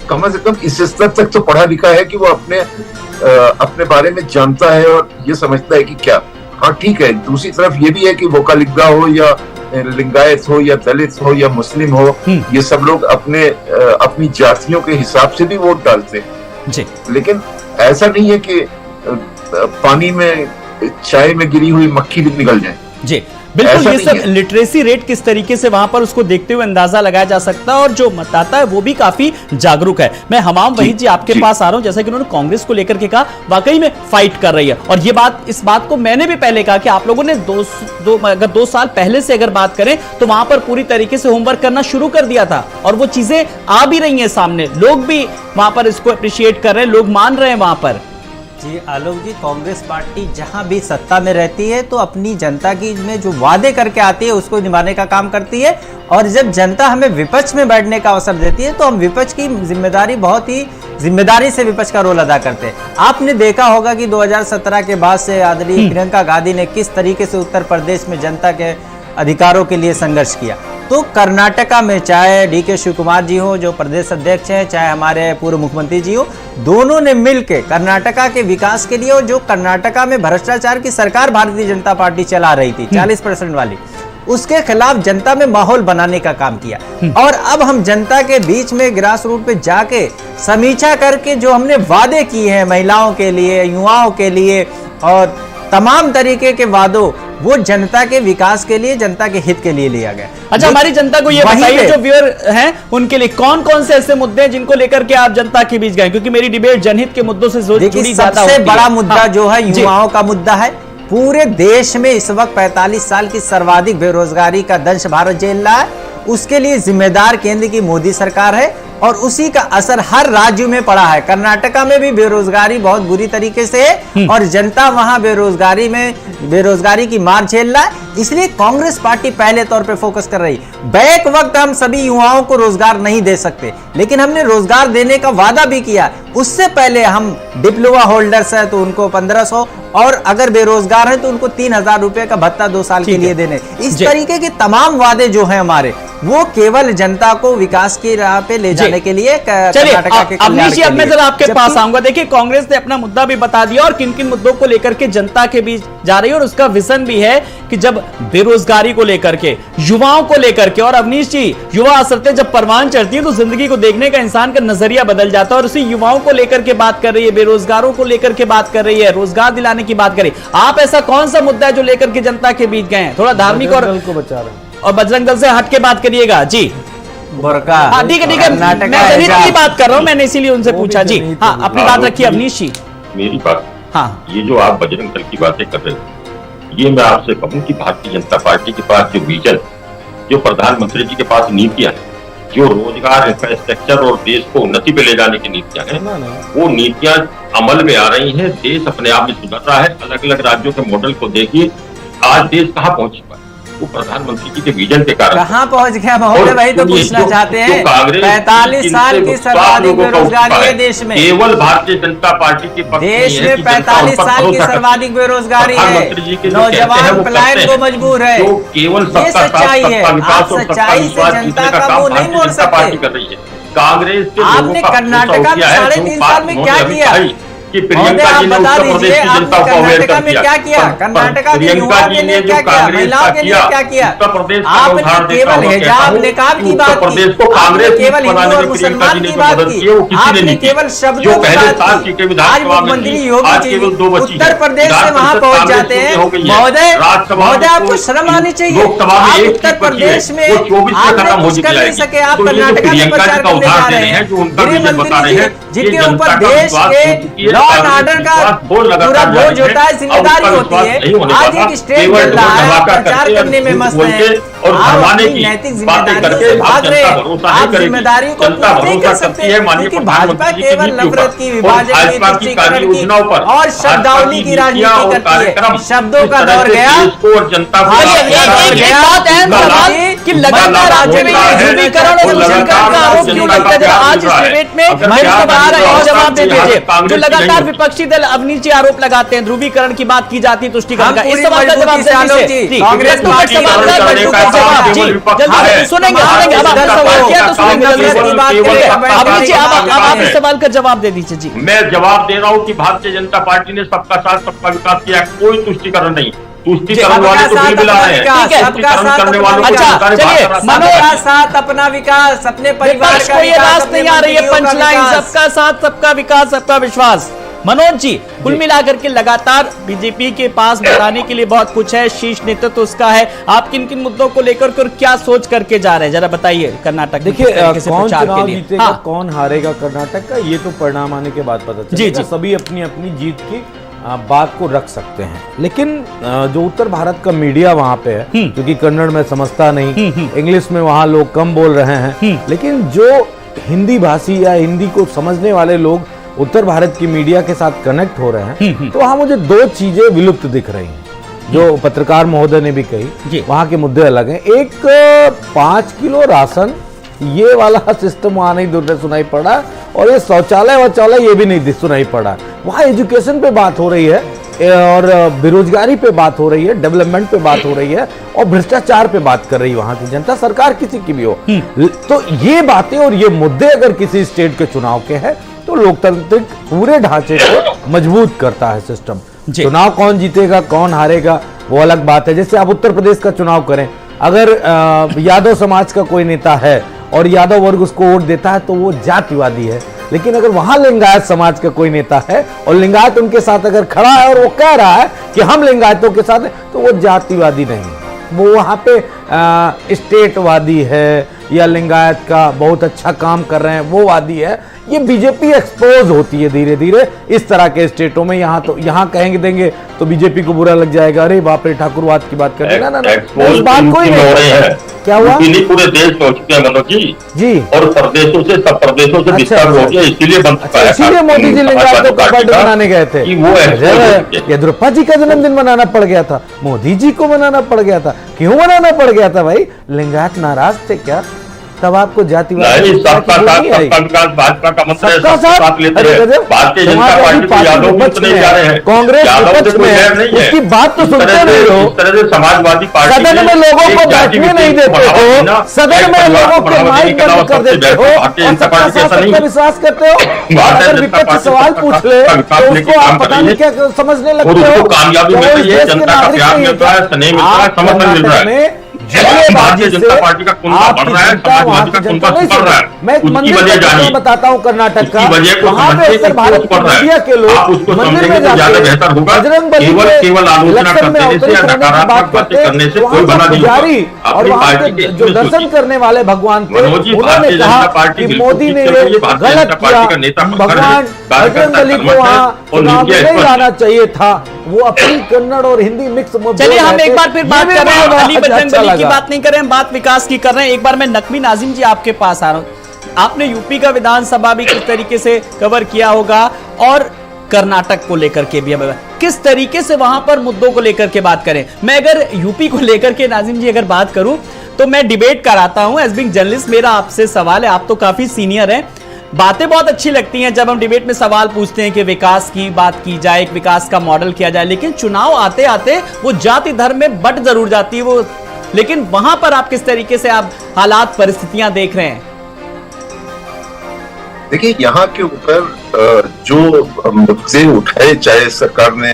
कम से कम इस स्तर तक तो पढ़ा लिखा है कि वो अपने बारे में जानता है और ये समझता है कि क्या हाँ ठीक है। दूसरी तरफ ये भी है कि वोकालिगा हो या लिंगायत हो या दलित हो या मुस्लिम हो, ये सब लोग अपनी जातियों के हिसाब से भी वोट डालते हैं। लेकिन ऐसा नहीं है कि पानी में चाय में गिरी हुई मक्खी भी निकल जाए। जी बिल्कुल, ये सब लिटरेसी रेट किस तरीके से वहां पर उसको देखते हुए अंदाजा लगाया जा सकता है और जो मतदाता है वो भी काफी जागरूक है। मैं हमाम वहीद जी आपके पास आ रहा हूं, जैसा कि उन्होंने कांग्रेस को लेकर के कहा वाकई में फाइट कर रही है और ये बात इस बात को मैंने भी पहले कहा कि आप लोगों ने अगर 2 साल पहले से अगर बात करें तो वहां पर पूरी तरीके से होमवर्क करना शुरू कर दिया था और वो चीजें आ भी रही है सामने, लोग भी वहां पर इसको अप्रिशिएट कर रहे हैं, लोग मान रहे हैं वहां पर। जी आलोक जी, कांग्रेस पार्टी जहां भी सत्ता में रहती है तो अपनी जनता की में जो वादे करके आती है उसको निभाने का काम करती है और जब जनता हमें विपक्ष में बैठने का अवसर देती है तो हम विपक्ष की जिम्मेदारी बहुत ही जिम्मेदारी से विपक्ष का रोल अदा करते हैं। आपने देखा होगा कि 2017 के बाद से आदरणीय प्रियंका गांधी ने किस तरीके से उत्तर प्रदेश में जनता के अधिकारों के लिए संघर्ष किया। तो कर्नाटका में चाहे डीके शिव कुमार जी हो जो प्रदेश अध्यक्ष हैं, चाहे हमारे पूर्व मुख्यमंत्री जी हो, दोनों ने मिलकर कर्नाटका के विकास के लिए और जो कर्नाटका में भ्रष्टाचार की सरकार भारतीय जनता पार्टी चला रही थी 40% वाली, उसके खिलाफ जनता में माहौल बनाने का काम किया। और अब हम जनता के बीच में ग्रास रूट पे जाके समीक्षा करके जो हमने वादे किए हैं महिलाओं के लिए, युवाओं के लिए और तमाम तरीके के वादों, वो जनता के विकास के लिए, जनता के हित के लिए लिया गया। अच्छा, हमारी जनता को ये बताइए जो व्यूअर हैं उनके लिए कौन कौन से ऐसे मुद्दे हैं जिनको लेकर के आप जनता के बीच गए, क्योंकि मेरी डिबेट जनहित के मुद्दों से जुड़ी ज्यादा होती है। सबसे बड़ा मुद्दा जो है युवाओं का मुद्दा है। पूरे देश में इस वक्त 45 साल की सर्वाधिक बेरोजगारी का दंश भारत झेल रहा है, उसके लिए जिम्मेदार केंद्र की मोदी सरकार है और उसी का असर हर राज्य में पड़ा है। कर्नाटका में भी बेरोजगारी बहुत बुरी तरीके से है और जनता वहां बेरोजगारी की मार झेल रहा है। इसलिए कांग्रेस पार्टी पहले तौर पे फोकस कर रही है। बैक वक्त हम सभी युवाओं को रोजगार नहीं दे सकते, लेकिन हमने रोजगार देने का वादा भी किया। उससे पहले हम डिप्लोमा होल्डर्स है तो उनको 1500 और अगर बेरोजगार है तो उनको 3000 रुपए का भत्ता 2 साल के लिए देने। इस तरीके के तमाम वादे जो हैं हमारे, वो केवल जनता को विकास की राह पे ले जाने के लिए कर्नाटका के अवनीश जी, अब मैं जरा आपके पास आऊंगा। देखिए, कांग्रेस ने अपना मुद्दा भी बता दिया और किन किन मुद्दों को लेकर के जनता के बीच जा रही है और उसका विजन भी है कि जब बेरोजगारी को लेकर के, युवाओं को लेकर के, और अवनीश जी युवा असरते जब परवान चढ़ती है तो जिंदगी को देखने का इंसान का नजरिया बदल जाता है और उसी युवाओं को लेकर के बात कर रही है, बेरोजगारों को लेकर के बात कर रही है, रोजगार दिलाने की बात करें। आप ऐसा कौन सा मुद्दा है जो लेकर के जनता के बीच गए हैं? थोड़ा धार्मिक और बजरंग दल से हट के बात करिएगा जी। बुर्का, हाँ ठीक है ठीक है, मैं जनहित की बात कर रहा हूँ, मैंने इसीलिए उनसे पूछा जी। हाँ, अपनी बात रखिए अवनीश जी। मेरी बात, हाँ, ये जो आप बजरंग दल की बातें कर रहे हैं, ये मैं आपसे कहूँ कि भारतीय जनता पार्टी के पास जो विजन, जो प्रधानमंत्री जी के पास नीतियां, जो रोजगार, इंफ्रास्ट्रक्चर और देश को उन्नति पे ले जाने की नीतियां हैं, वो नीतियां अमल में आ रही हैं। देश अपने आप में सुधर रहा है। अलग अलग राज्यों के मॉडल को देखिए, आज देश कहाँ पहुंच चुका है, वो प्रधानमंत्री जी के विजन के कारण कहाँ पहुंच गया महोदय, वही तो पूछना चाहते हैं। 45 साल की सर्वाधिक बेरोजगारी है देश में, केवल भारतीय जनता पार्टी के पक्ष देश में 45 साल की सर्वाधिक बेरोजगारी है, नौजवान पलायन को मजबूर है, केवल ये सच्चाई है। आप सच्चाई से जनता का मुंह नहीं मोड़ सकते। कर रही है कांग्रेस के। आपने कर्नाटका में 3.5 साल में क्या किया कि प्रियंका जी ने उत्तर प्रदेश की जनता को अवेयर कर दिया। कर्नाटका के युवा के लिए क्या किया, महिलाओं के लिए क्या किया? उत्तर प्रदेश आपने केवल हिजाब निकाब की बात की, आपने केवल हिंदू और मुसलमान की बात की, आपने केवल शब्दों की बात की। आज मुख्यमंत्री योगी जी उत्तर प्रदेश से वहां पहुंच जाते हैं। महोदय आपको शर्म आनी चाहिए। आप उत्तर प्रदेश में आपने कुछ कर नहीं सके, आप कर्नाटका में प्रचार करने जा रहे हैं। गृह मंत्री जी जिनके ऊपर देश के लॉ एंड ऑर्डर का पूरा बोझ होता है, जिम्मेदारी होती है, आज एक स्टेट चल रहा है, प्रचार करने में मस्त है, आप अपनी नैतिक जिम्मेदारियों से भाग रहे हैं। आप जिम्मेदारियों को पूरी नहीं कर सकते, क्योंकि भाजपा केवल नफरत की, विभाजन की, तुष्टीकरण की और शब्दावली की राजनीति करती है। शब्दों का दौर गया। कि लगातार राज्य में ध्रुवीकरण और विषयीकरण का आरोप क्यों लगता है? आज इस डिबेट में जवाब दे दीजिए। जो लगातार विपक्षी दल अवनीश जी आरोप लगाते हैं, ध्रुवीकरण की बात की जाती है, तुष्टीकरण का, इस सवाल का जवाब दीजिए। कांग्रेस को सवाल का जवाब जी जल्दी सुनेंगे। अब आप सवाल किया तो सुनेंगे। अवनीश जी आप इस सवाल का जवाब दे दीजिए। जी मैं जवाब दे रहा हूँ कि भारतीय जनता पार्टी ने सबका साथ सबका विकास किया, कोई तुष्टीकरण नहीं। तुष्टीकरण वाले तो बिल ला रहे हैं, तुष्टीकरण करने वालों को सबका साथ अपना विकास, अपने परिवार का ये रास नहीं आ रही है पंचलाइन, सबका साथ सबका विकास सबका विश्वास। मनोज जी, कुल मिलाकर के लगातार बीजेपी के पास बताने के लिए बहुत कुछ है, शीर्ष नेतृत्व उसका है। आप किन किन मुद्दों को लेकर के और क्या सोच करके जा रहे हैं, जरा बताइए। कर्नाटक देखिए, कौन चुनाव जीतेगा, कौन हारेगा कर्नाटक का, ये तो परिणाम आने के बाद पता चलेगा। सभी अपनी अपनी जीत की बात को रख सकते हैं, लेकिन जो उत्तर भारत का मीडिया वहां पे है, क्योंकि कन्नड़ में समझता नहीं, इंग्लिश में वहां लोग कम बोल रहे हैं, लेकिन जो हिंदी भाषी या हिंदी को समझने वाले लोग उत्तर भारत की मीडिया के साथ कनेक्ट हो रहे हैं, तो वहां मुझे दो चीजें विलुप्त दिख रही हैं, जो पत्रकार महोदय ने भी कही। वहां के मुद्दे अलग हैं। एक 5 किलो राशन, ये वाला सिस्टम वहां नहीं सुनाई पड़ा, और ये शौचालय ये भी नहीं सुनाई पड़ा। वहां एजुकेशन पे बात हो रही है, और बेरोजगारी पे बात हो रही है, डेवलपमेंट पे बात हो रही है, और भ्रष्टाचार पे बात कर रही है वहां की जनता, सरकार किसी की भी हो। तो ये बातें और ये मुद्दे अगर किसी स्टेट के चुनाव के हैं, तो लोकतांत्रिक पूरे ढांचे को मजबूत करता है सिस्टम। चुनाव कौन जीतेगा कौन हारेगा वो अलग बात है। जैसे आप उत्तर प्रदेश का चुनाव करें, अगर यादव समाज का कोई नेता है और यादव वर्ग उसको वोट देता है, तो वो जातिवादी है। लेकिन अगर वहां लिंगायत समाज का कोई नेता है और लिंगायत उनके साथ अगर खड़ा है और वो कह रहा है कि हम लिंगायतों के साथ हैं, तो वो जातिवादी नहीं है, वो वहां पे स्टेटवादी है, या लिंगायत का बहुत अच्छा काम कर रहे हैं वो वादी है। ये बीजेपी एक्सपोज होती है धीरे धीरे इस तरह के स्टेटों में। यहाँ कहेंगे देंगे तो बीजेपी को बुरा लग जाएगा, अरे बाप रे ठाकुरवाद की बात कर रहे हैं। ना इस बात कोई नहीं। क्या हुआ? पूरे देश में हो चुके हैं मनोज जी, और प्रदेशों से सब प्रदेशों से विस्तार हो गया, इसीलिए बन चुका है। इसीलिए मोदी जी लिंगायतों का बर्थडे मनाने गए थे। येदियुरप्पा जी का जन्मदिन मनाना पड़ गया था, मोदी जी को मनाना पड़ गया था। क्यों मनाना पड़ गया था भाई? लिंगायत नाराज थे क्या? तब आपको जातिवाद सबका साथ सबका विकास भाजपा का मंत्र है, सबका साथ लेते हैं। भारतीय जनता पार्टी को यादव विपक्ष में जा रहे हैं, कांग्रेस विपक्ष में है, उसकी बात तो सुनते नहीं हो। इस तरह से समाजवादी पार्टी सदन में लोगों को बैठने नहीं देते हो, सदन में लोगों के माइक बंद कर देते हो, सबका साथ सबका विश्वास करते हो। अगर विपक्ष सवाल पूछ ले तो उसको आप पता नहीं क्या समझने लगते हो। कामयाबी मिल रही है, जनता का प्यार मिल रहा है, स्नेह मिल रहा है, समर्थन मिल रहा है। भारतीय जनता पार्टी का कुंभा बढ़ रहा है, समाजवादी का कुंभा बढ़ रहा है। मैं मंदिर बताता हूँ कर्नाटक का, वहाँ पे उत्तर भारत की मीडिया के लोग मंदिर में जाते हैं, बजरंग बली केवल आलोचना करने से या नकारात्मक बातें करने से कोई बना नहीं होगा। और वहाँ पे जो दर्शन करने वाले भगवान थे, उन्होंने कहा कि मोदी ने ये गलत किया, भगवान बजरंग बली को वहाँ चुनाव में नहीं लाना चाहिए था। वो अपनी कन्नड़ और हिंदी मिक्स में चलिए बोल हम रहे एक थे। बार फिर ये बात भी कर रहे हैं, बड़ा अली अच्छा बजरंग बली की लगा। बात नहीं कर रहे हैं, बात विकास की कर रहे हैं। एक बार मैं नकवी नाजिम जी आपके पास आ रहा हूं। आपने यूपी का विधानसभा भी किस तरीके से कवर किया होगा और कर्नाटक को लेकर के भी किस तरीके से वहां पर मुद्दों को लेकर के बात करें। मैं अगर यूपी को लेकर के नाजिम जी अगर बात करूं तो मैं डिबेट कराता हूं एज बीइंग जर्नलिस्ट। मेरा आपसे सवाल है, आप तो काफी सीनियर हैं, बातें बहुत अच्छी लगती हैं जब हम डिबेट में सवाल पूछते हैं कि विकास की बात की जाए, एक विकास का मॉडल किया जाए, लेकिन चुनाव आते आते वो जाति धर्म में बट जरूर जाती है वो। लेकिन वहां पर आप किस तरीके से आप हालात परिस्थितियां देख रहे हैं? देखिए, यहाँ के ऊपर जो मुद्दे उठाए, चाहे सरकार ने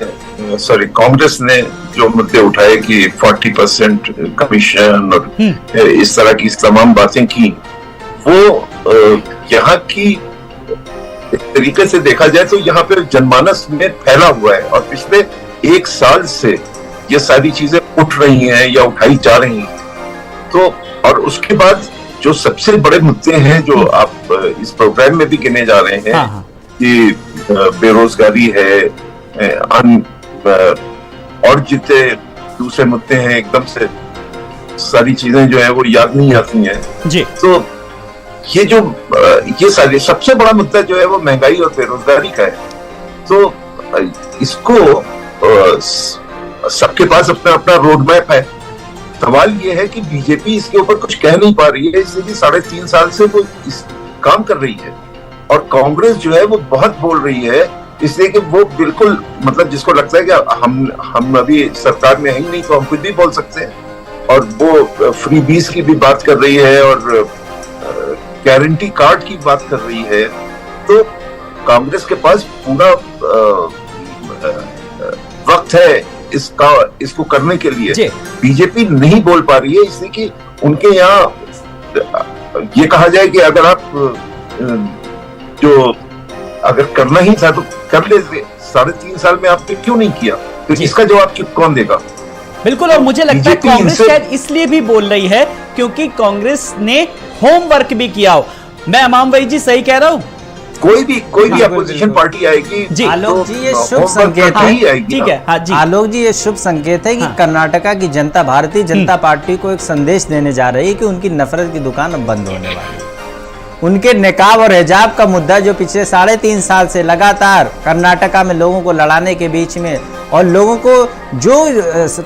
कांग्रेस ने जो मुद्दे उठाए कि 40% कमीशन और इस तरह की तमाम बातें की, वो यहाँ की एक तरीके से देखा जाए तो यहाँ पे जनमानस में फैला हुआ है और पिछले 1 साल से ये सारी चीजें उठ रही हैं या उठाई जा रही हैं। तो और उसके बाद जो सबसे बड़े मुद्दे हैं जो आप इस प्रोग्राम में भी गिने जा रहे हैं कि बेरोजगारी है, और जितने दूसरे मुद्दे हैं, एकदम से सारी चीजें जो है वो याद नहीं आती हैं जी। तो ये सारे सबसे बड़ा मुद्दा जो है वो महंगाई और बेरोजगारी का है। तो इसको सबके पास अपना अपना रोड मैप है। सवाल ये है कि बीजेपी इसके ऊपर कुछ कह नहीं पा रही है, इसलिए 3.5 साल से वो इस काम कर रही है और कांग्रेस जो है वो बहुत बोल रही है, इसलिए कि वो बिल्कुल मतलब जिसको लगता है कि हम अभी सरकार में है ही नहीं तो हम कुछ भी बोल सकते हैं, और वो फ्री बीस की भी बात कर रही है और गारंटी कार्ड की बात कर रही है। तो कांग्रेस के पास पूरा वक्त है इसको करने के लिए। बीजेपी नहीं बोल पा रही है इसलिए कि उनके यहाँ ये कहा जाए कि अगर आप अगर करना ही था तो कर लेते, 3.5 साल में आपने क्यों नहीं किया, तो इसका जवाब कौन देगा? बिल्कुल। और मुझे लगता है कांग्रेस शायद इसलिए भी बोल रही है क्योंकि कांग्रेस ने होमवर्क भी किया हो। मैं इमाम भाई जी सही कह रहा हूं? कोई भी अपोजिशन पार्टी आएगी जी। आलोक जी ये शुभ संकेत है, ठीक है। हाँ जी आलोक जी ये शुभ संकेत है कि कर्नाटका की जनता भारतीय जनता पार्टी को एक संदेश देने जा रही है कि उनकी नफरत की दुकान अब बंद होने वाली है। उनके निकाब और हिजाब का मुद्दा जो पिछले 3.5 साल से लगातार कर्नाटका में लोगों को लड़ाने के बीच में और लोगों को जो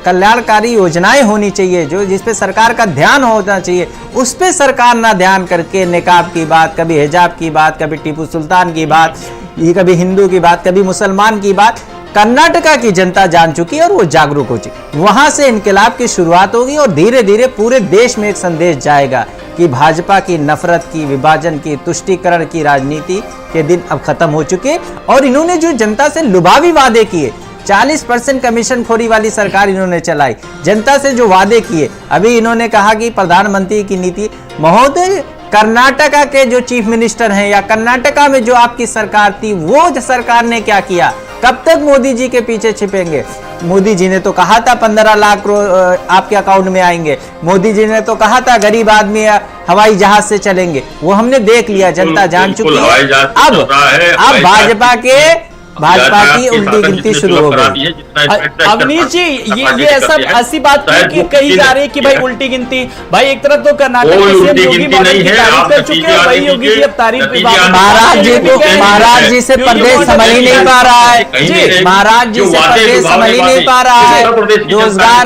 कल्याणकारी योजनाएं होनी चाहिए, जो जिस पे सरकार का ध्यान होना चाहिए, उस पे सरकार ना ध्यान करके निकाब की बात, कभी हिजाब की बात, कभी टीपू सुल्तान की बात, ये कभी हिंदू की बात, कभी मुसलमान की बात, कर्नाटका की जनता जान चुकी है और वो जागरूक हो चुकी। वहां से इनकलाब की शुरुआत होगी और धीरे धीरे पूरे देश में एक संदेश जाएगा कि भाजपा की नफरत की, विभाजन की, तुष्टीकरण की राजनीति के दिन अब खत्म हो चुके और इन्होंने जो जनता से लुभावी वादे किए, 40% कमीशन खोरी वाली सरकार इन्होंने चलाई, जनता से जो वादे किए, अभी इन्होंने कहा कि प्रधानमंत्री की नीति, महोदय कर्नाटका के जो चीफ मिनिस्टर हैं या कर्नाटका में जो आपकी सरकार थी, वो सरकार ने क्या किया? कब तक मोदी जी के पीछे छिपेंगे? मोदी जी ने तो कहा था 15 लाख आपके अकाउंट में आएंगे, मोदी जी ने तो कहा था गरीब आदमी हवाई जहाज से चलेंगे, वो हमने देख लिया, जनता जान चुकी है। अब भाजपा की उल्टी गिनती शुरू हो गई। अवनीश जी ये ऐसा ऐसी बात की कही जा रही है कि भाई उल्टी गिनती, भाई एक तरफ तो कर्नाटक के सीएम योगी मॉडल की तारीफ कर चुके हैं, वही योगी जी अब तारीफ महाराज जी से प्रदेश संभल ही नहीं पा रहा है, महाराज जी से प्रदेश संभल ही नहीं पा रहा है। रोजगार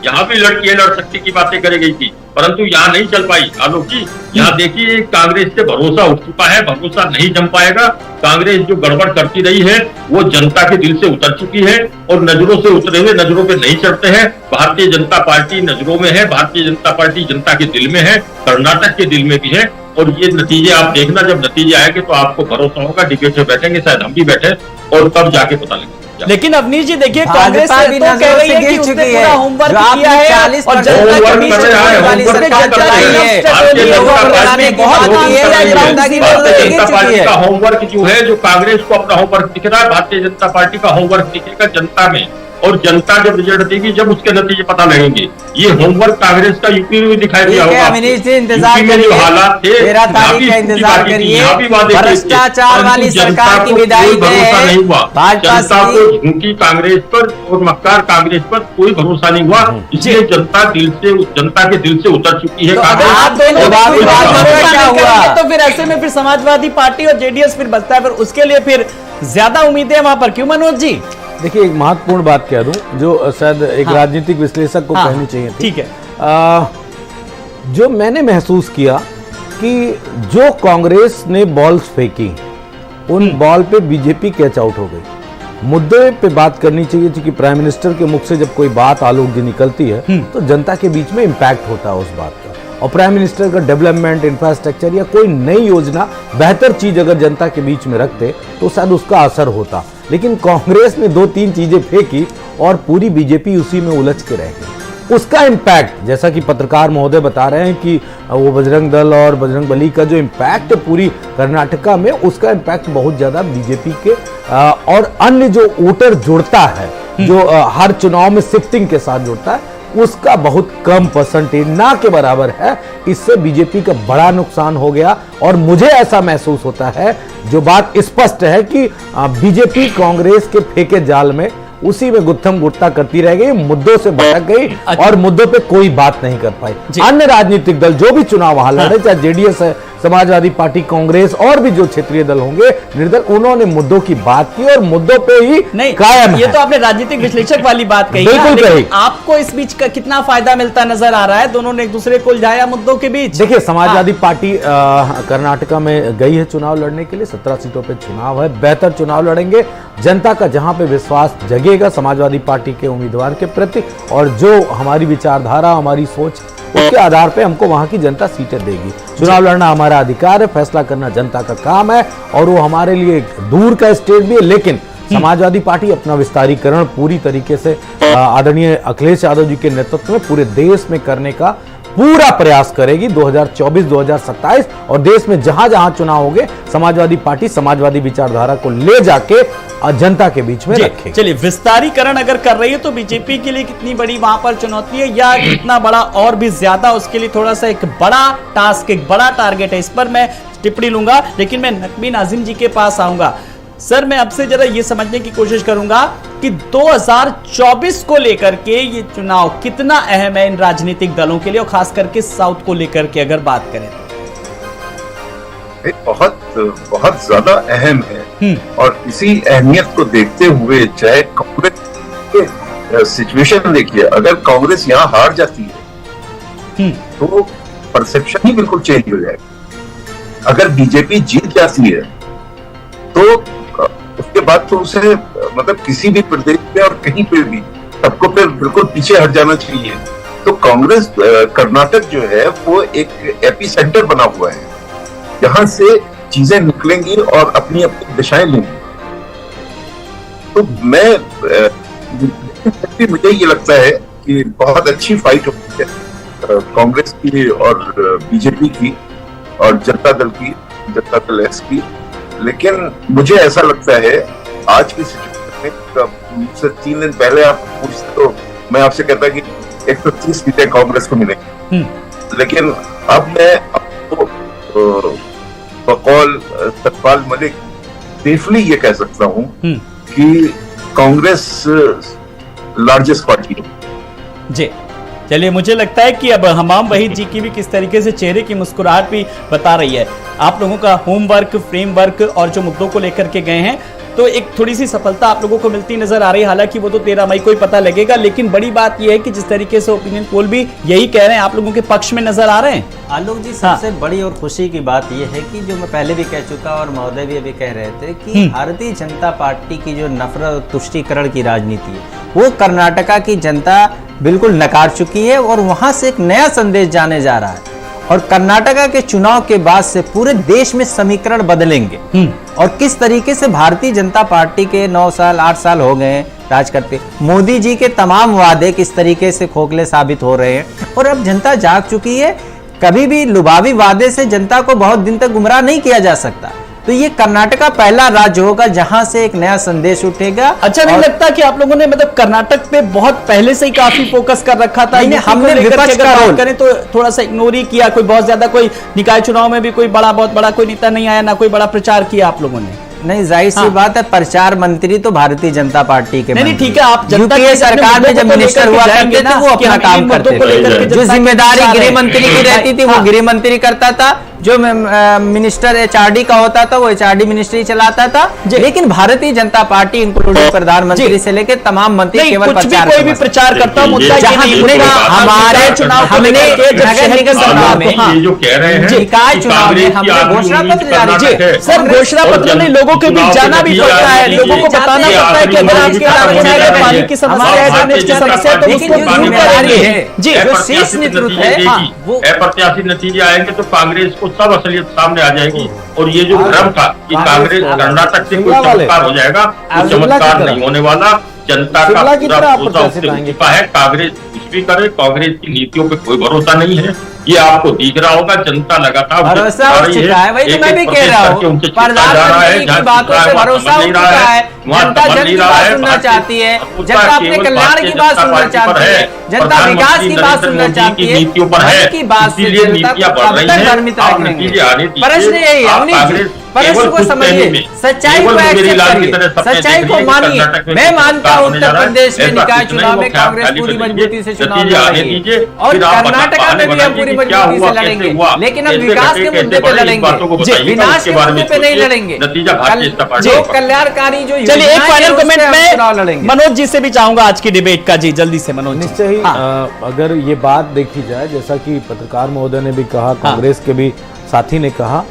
यहाँ भी लड़ सकती की बातें करी गई थी, परंतु यहाँ नहीं चल पाई। आलोक जी यहाँ देखिए कांग्रेस से भरोसा उठ चुका है, भरोसा नहीं जम पाएगा। कांग्रेस जो गड़बड़ करती रही है वो जनता के दिल से उतर चुकी है और नजरों से उतरे हुए नजरों पे नहीं चढ़ते हैं। भारतीय जनता पार्टी नजरों में है, भारतीय जनता पार्टी जनता के दिल में है, कर्नाटक के दिल में भी है। और ये नतीजे आप देखना, जब नतीजे आएंगे तो आपको भरोसा होगा। डिबेट में बैठेंगे, शायद हम भी बैठे, और तब जाके पता लगेगा। लेकिन अवनीश जी देखिए कांग्रेस तो कह रही है कि उसने पूरा होमवर्क किया है और जनता का होमवर्क जो है, जो कांग्रेस को अपना होमवर्क दिख रहा है, भारतीय जनता पार्टी का होमवर्क दिखेगा जनता में। और जनता जब रिजल्ट देगी जब उसके नतीजे पता लगेंगे। ये होमवर्क कांग्रेस का यूपी में भी दिखाई दिया होगा। अमीश जी इंतजार यूपी में जो करिए, हालात थे 13 तारीख का इंतजार करिए। भ्रष्टाचार वाली सरकार की विदाई भरोसा नहीं हुआ, भाजपा जनता को झूठी कांग्रेस पर और मक्कार कांग्रेस पर कोई भरोसा नहीं हुआ, इसलिए जनता के दिल से उतर चुकी है। आप दोनों क्या हुआ? तो फिर ऐसे में फिर समाजवादी पार्टी और जेडीएस फिर बचता है, फिर उसके लिए फिर ज्यादा उम्मीदें वहां पर क्यों मनोज जी? देखिए, एक महत्वपूर्ण बात कह दूं जो शायद एक राजनीतिक विश्लेषक को कहनी चाहिए थी। ठीक है। जो मैंने महसूस किया कि जो कांग्रेस ने बॉल्स फेंकी, उन बॉल पे बीजेपी कैच आउट हो गई। मुद्दे पे बात करनी चाहिए थी कि प्राइम मिनिस्टर के मुख से जब कोई बात आलोक जी निकलती है तो जनता के बीच में इंपैक्ट होता है उस बात का। और प्राइम मिनिस्टर का डेवलपमेंट, इंफ्रास्ट्रक्चर या कोई नई योजना, बेहतर चीज अगर जनता के बीच में रखते तो शायद उसका असर होता। लेकिन कांग्रेस ने 2-3 चीजें फेंकी और पूरी बीजेपी उसी में उलझ के रह गई। उसका इंपैक्ट, जैसा कि पत्रकार महोदय बता रहे हैं कि वो बजरंग दल और बजरंग बली का जो इंपैक्ट पूरी कर्नाटका में, उसका इंपैक्ट बहुत ज्यादा बीजेपी के और अन्य जो वोटर जुड़ता है, जो हर चुनाव में शिफ्टिंग के साथ जुड़ता है, उसका बहुत कम परसेंटेज, ना के बराबर है। इससे बीजेपी का बड़ा नुकसान हो गया और मुझे ऐसा महसूस होता है, जो बात स्पष्ट है कि बीजेपी कांग्रेस के फेंके जाल में उसी में गुत्थम गुट्टा करती रह गई, मुद्दों से भटक गई और मुद्दों पे कोई बात नहीं कर पाई। अन्य राजनीतिक दल जो भी चुनाव वहां लड़े, चाहे जेडीएस है, समाजवादी पार्टी, कांग्रेस और भी जो क्षेत्रीय दल होंगे निर्दल, उन्होंने मुद्दों की बात की और मुद्दों पे ही नहीं कायम ये है। तो आपने राजनीतिक विश्लेषक वाली बात कही, बिल्कुल कही। आपको इस बीच का कितना फायदा मिलता नजर आ रहा है? दोनों ने एक दूसरे को उलझाया मुद्दों के बीच। देखिए, समाजवादी पार्टी कर्नाटका में गई है चुनाव लड़ने के लिए, 17 सीटों पे चुनाव है, बेहतर चुनाव लड़ेंगे। जनता का जहां पे विश्वास जगेगा समाजवादी पार्टी के उम्मीदवार के प्रति, और जो हमारी विचारधारा, हमारी सोच, उसके आधार पे हमको वहां की जनता सीटें देगी। चुनाव लड़ना हमारा अधिकार है, फैसला करना जनता का काम है, और वो हमारे लिए एक दूर का स्टेट भी है। लेकिन समाजवादी पार्टी अपना विस्तारीकरण पूरी तरीके से आदरणीय अखिलेश यादव जी के नेतृत्व में पूरे देश में करने का पूरा प्रयास करेगी 2024-2027, और देश में जहां जहां चुनाव होंगे समाजवादी पार्टी समाजवादी विचारधारा को ले जाके जनता के बीच में रखेगी। चलिए, विस्तारीकरण अगर कर रही है तो बीजेपी के लिए कितनी बड़ी वहां पर चुनौती है, या कितना बड़ा और भी ज्यादा, उसके लिए थोड़ा सा एक बड़ा टास्क, एक बड़ा टारगेट है? इस पर मैं टिप्पणी लूंगा, लेकिन मैं नकवी नाजिम जी के पास आऊंगा। सर, मैं आपसे जरा ये समझने की कोशिश करूंगा कि 2024 को लेकर के ये चुनाव कितना अहम है इन राजनीतिक दलों के लिए, और खास करके साउथ को लेकर के अगर बात करें तो? बहुत बहुत ज्यादा अहम है। और इसी अहमियत को देखते हुए, चाहे कांग्रेस के सिचुएशन देखिए, अगर कांग्रेस यहाँ हार जाती है तो परसेप्शन ही बिल्कुल चेंज हो जाएगा। अगर बीजेपी जीत जाती है तो उसके बाद तो उसे मतलब किसी भी प्रदेश में और कहीं पे भी सबको फिर बिल्कुल पीछे हट जाना चाहिए। तो कांग्रेस कर्नाटक जो है वो एक एपी सेंटर बना हुआ है, जहां से चीजें निकलेंगी और अपनी अपनी दिशाएं लेंगी। तो मुझे ये लगता है कि बहुत अच्छी फाइट होती है कांग्रेस की और बीजेपी की और जनता दल एस की। लेकिन मुझे ऐसा लगता है आज की सिचुएशन में, मुझसे 3 दिन पहले आप पूछते तो मैं आपसे कहता कि 130 सीटें कांग्रेस को मिलेंगी, लेकिन अब मैं आपको बकौल सतपाल मलिक सेफली ये कह सकता हूं कि कांग्रेस लार्जेस्ट पार्टी है। जी, चलिए, मुझे लगता है कि अब हमाम वहीद जी की भी किस तरीके से चेहरे की मुस्कुराहट भी बता रही है। आप लोगों का होमवर्क, फ्रेमवर्क और जो मुद्दों को लेकर के गए हैं, तो एक थोड़ी सी सफलता आप लोगों को मिलती नजर आ रही है। हालांकि वो तो 13 मई को ही पता लगेगा, लेकिन बड़ी बात यह है कि जिस तरीके से ओपिनियन पोल भी यही कह रहे हैं, आप लोगों के पक्ष में नजर आ रहे हैं। आलोक जी, सबसे बड़ी और खुशी की बात यह है कि जो मैं पहले भी कह चुका और महोदय भी अभी कह रहे थे कि भारतीय जनता पार्टी की जो नफरत और तुष्टीकरण की राजनीति है वो कर्नाटका की जनता बिल्कुल नकार चुकी है, और वहां से एक नया संदेश जाने जा रहा है। और कर्नाटका के चुनाव के बाद से पूरे देश में समीकरण बदलेंगे, और किस तरीके से भारतीय जनता पार्टी के 9 साल 8 साल हो गए राज करते, मोदी जी के तमाम वादे किस तरीके से खोखले साबित हो रहे हैं, और अब जनता जाग चुकी है। कभी भी लुभावी वादे से जनता को बहुत दिन तक गुमराह नहीं किया जा सकता। तो ये कर्नाटका पहला राज्य होगा जहां से एक नया संदेश उठेगा। अच्छा नहीं लगता कि आप लोगों ने मतलब कर्नाटक पे बहुत पहले से ही काफी फोकस कर रखा था? हमने विपक्ष का रोल करें तो थोड़ा सा इग्नोर ही किया, कोई बहुत ज्यादा कोई निकाय चुनाव में भी कोई बहुत बड़ा कोई नेता नहीं आया, ना कोई बड़ा प्रचार किया आप लोगों ने। नहीं, जाहिर सी बात है, प्रचार मंत्री तो भारतीय जनता पार्टी के नहीं ठीक है, आप जनता की सरकार में जब मिनिस्टर हुआ करते थे वो अपना काम करते थे, जो जिम्मेदारी गृह मंत्री की रहती थी वो गृह मंत्री करता था, जो मिनिस्टर एचआरडी का होता था वो एचआरडी मिनिस्ट्री चलाता था। लेकिन भारतीय जनता पार्टी इंक्लूडिंग प्रधानमंत्री से लेकर तमाम मंत्री केवल प्रचार, कोई भी प्रचार करता मुद्दा हमारे चुनाव हमने नगर निगम चुनाव में ये जो कह रहे हैं निकाय चुनाव में हमने घोषणा पत्र जारी किया। सर घोषणा पत्र में लोगों के बीच जाना भी पड़ता है, लोगों को बताना पड़ता है कि अगर आपके इलाके में पानी की समस्या है, ड्रेनेज की समस्या है तो उसको जिम्मेदारी है जी, जो शीर्ष नेतृत्व है वो अप्रत्याशित नतीजे आएंगे तो कांग्रेस को सब असलियत सामने आ जाएगी। और ये जो भ्रम था कि कांग्रेस कर्नाटक से कोई चमत्कार हो जाएगा, वो चमत्कार नहीं होने वाला। जनता का पूरा भरोसा उससे चुका है। कांग्रेस कुछ भी करे, कांग्रेस की नीतियों पे कोई भरोसा नहीं है, ये आपको दिख रहा होगा। जनता लगातार भरोसा उठ चुका है, वही तो मैं भी कह रहा हूँ, प्रधानमंत्री की बातों से भरोसा उठ चुका है। जनता जन की बात सुनना चाहती है, जनता अपने कल्याण की बात सुनना चाहती है, जनता विकास की बात सुनना चाहती है, की बात से जनता को अब तक भ्रमित रखेंगे। प्रश्न यही है, प्रश्न को समझिए, सच्चाई को एक्सेप्ट करिए, सच्चाई को मानिए। मैं मानता हूँ उत्तर प्रदेश में निकाय चुनाव में कांग्रेस पूरी मजबूती से चुनाव लड़ेगी और कर्नाटका में भी हम पूरी मजबूती से लड़ेंगे, लेकिन हम विकास के मुद्दे पे लड़ेंगे, विनाश के मुद्दे पे नहीं लड़ेंगे। जो कल्याणकारी जो चलिए एक फाइनल कमेंट में मनोज जी से भी चाहूंगा आज की डिबेट का जी, जल्दी से मनोज। निश्चय ही अगर ये बात देखी जाए, जैसा कि पत्रकार महोदय ने भी कहा, कांग्रेस के भी साथी ने कहा,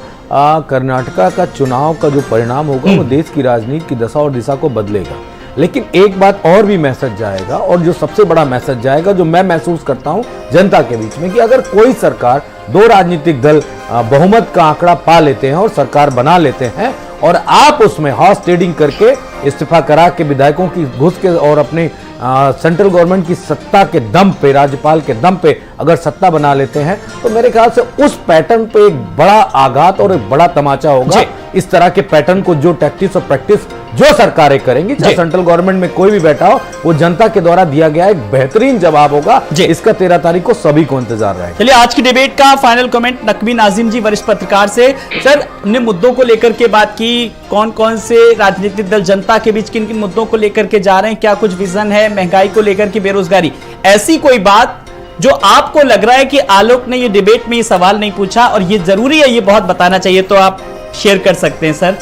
कर्नाटका का चुनाव का जो परिणाम होगा वो देश की राजनीति की दशा और दिशा को बदलेगा। लेकिन एक बात और भी मैसेज जाएगा, और जो सबसे बड़ा मैसेज जाएगा जो मैं महसूस करता हूं जनता के बीच में, कि अगर कोई सरकार, दो राजनीतिक दल बहुमत का आंकड़ा पा लेते हैं और सरकार बना लेते हैं और आप उसमें हॉर्स ट्रेडिंग करके इस्तीफा करा के विधायकों की घुस के और अपने सेंट्रल गवर्नमेंट की सत्ता के दम पे, राज्यपाल के दम पे अगर सत्ता बना लेते हैं तो मेरे ख्याल से उस पैटर्न पे एक बड़ा आघात और एक बड़ा तमाचा होगा। इस तरह के पैटर्न को जो टैक्टिक्स और प्रैक्टिस जो सरकारें करेंगी, चाहे सेंट्रल गवर्नमेंट में कोई भी बैठा हो, वो जनता के द्वारा दिया गया एक बेहतरीन जवाब होगा। इसका 13 तारीख को सभी को इंतजार रहेगा। चलिए आज की डिबेट का फाइनल कमेंट नकवी नाजिम जी, वरिष्ठ पत्रकार से। सर ने मुद्दों को लेकर के बात की, कौन कौन से राजनीतिक दल जनता के बीच किन किन मुद्दों को लेकर के जा रहे हैं, क्या कुछ विजन है, महंगाई को लेकर की, बेरोजगारी, ऐसी कोई बात जो आपको लग रहा है कि आलोक ने ये डिबेट में ये सवाल नहीं पूछा और ये जरूरी है, ये बहुत बताना चाहिए, तो आप शेयर कर सकते हैं सर।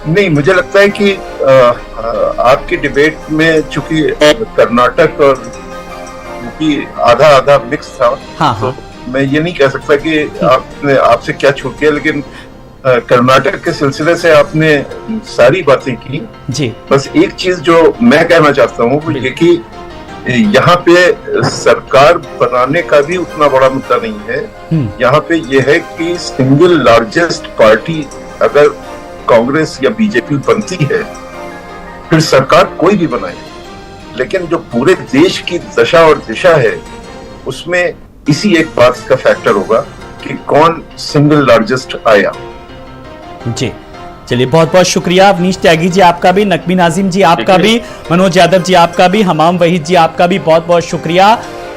नहीं, मुझे लगता है कि आपकी डिबेट में चूंकि कर्नाटक और यूपी आधा आधा मिक्स था, तो मैं ये नहीं कह सकता कि आपसे क्या छूट गया, लेकिन कर्नाटक के सिलसिले से आपने सारी बातें की जी। बस एक चीज जो मैं कहना चाहता हूँ वो ये कि यहाँ पे सरकार बनाने का भी उतना बड़ा मुद्दा नहीं है। यहाँ पे ये है कि सिंगल लार्जेस्ट पार्टी अगर कांग्रेस या बीजेपी बनती है, फिर सरकार कोई भी बनाए, लेकिन जो पूरे देश की दशा और दिशा है उसमें इसी एक बात का फैक्टर होगा कि कौन सिंगल लार्जेस्ट आया। जी चलिए, बहुत बहुत शुक्रिया अवनीश त्यागी जी आपका भी, नकवी नाजिम जी आपका भी, मनोज यादव जी आपका भी, हमाम वहीद जी आपका भी बहुत बहुत शुक्रिया।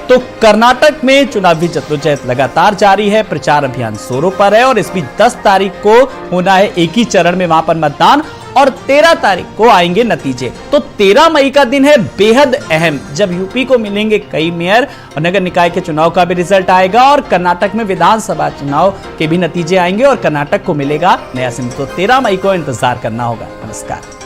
तो कर्नाटक में चुनावी जद्दोजहद लगातार जारी है, प्रचार अभियान जोरों पर है और इस बीच 10 तारीख को होना है एक ही चरण में वहां पर मतदान और 13 तारीख को आएंगे नतीजे। तो 13 मई का दिन है बेहद अहम, जब यूपी को मिलेंगे कई मेयर और नगर निकाय के चुनाव का भी रिजल्ट आएगा और कर्नाटक में विधानसभा चुनाव के भी नतीजे आएंगे और कर्नाटक को मिलेगा नया सिम। तो 13 मई को इंतजार करना होगा। नमस्कार।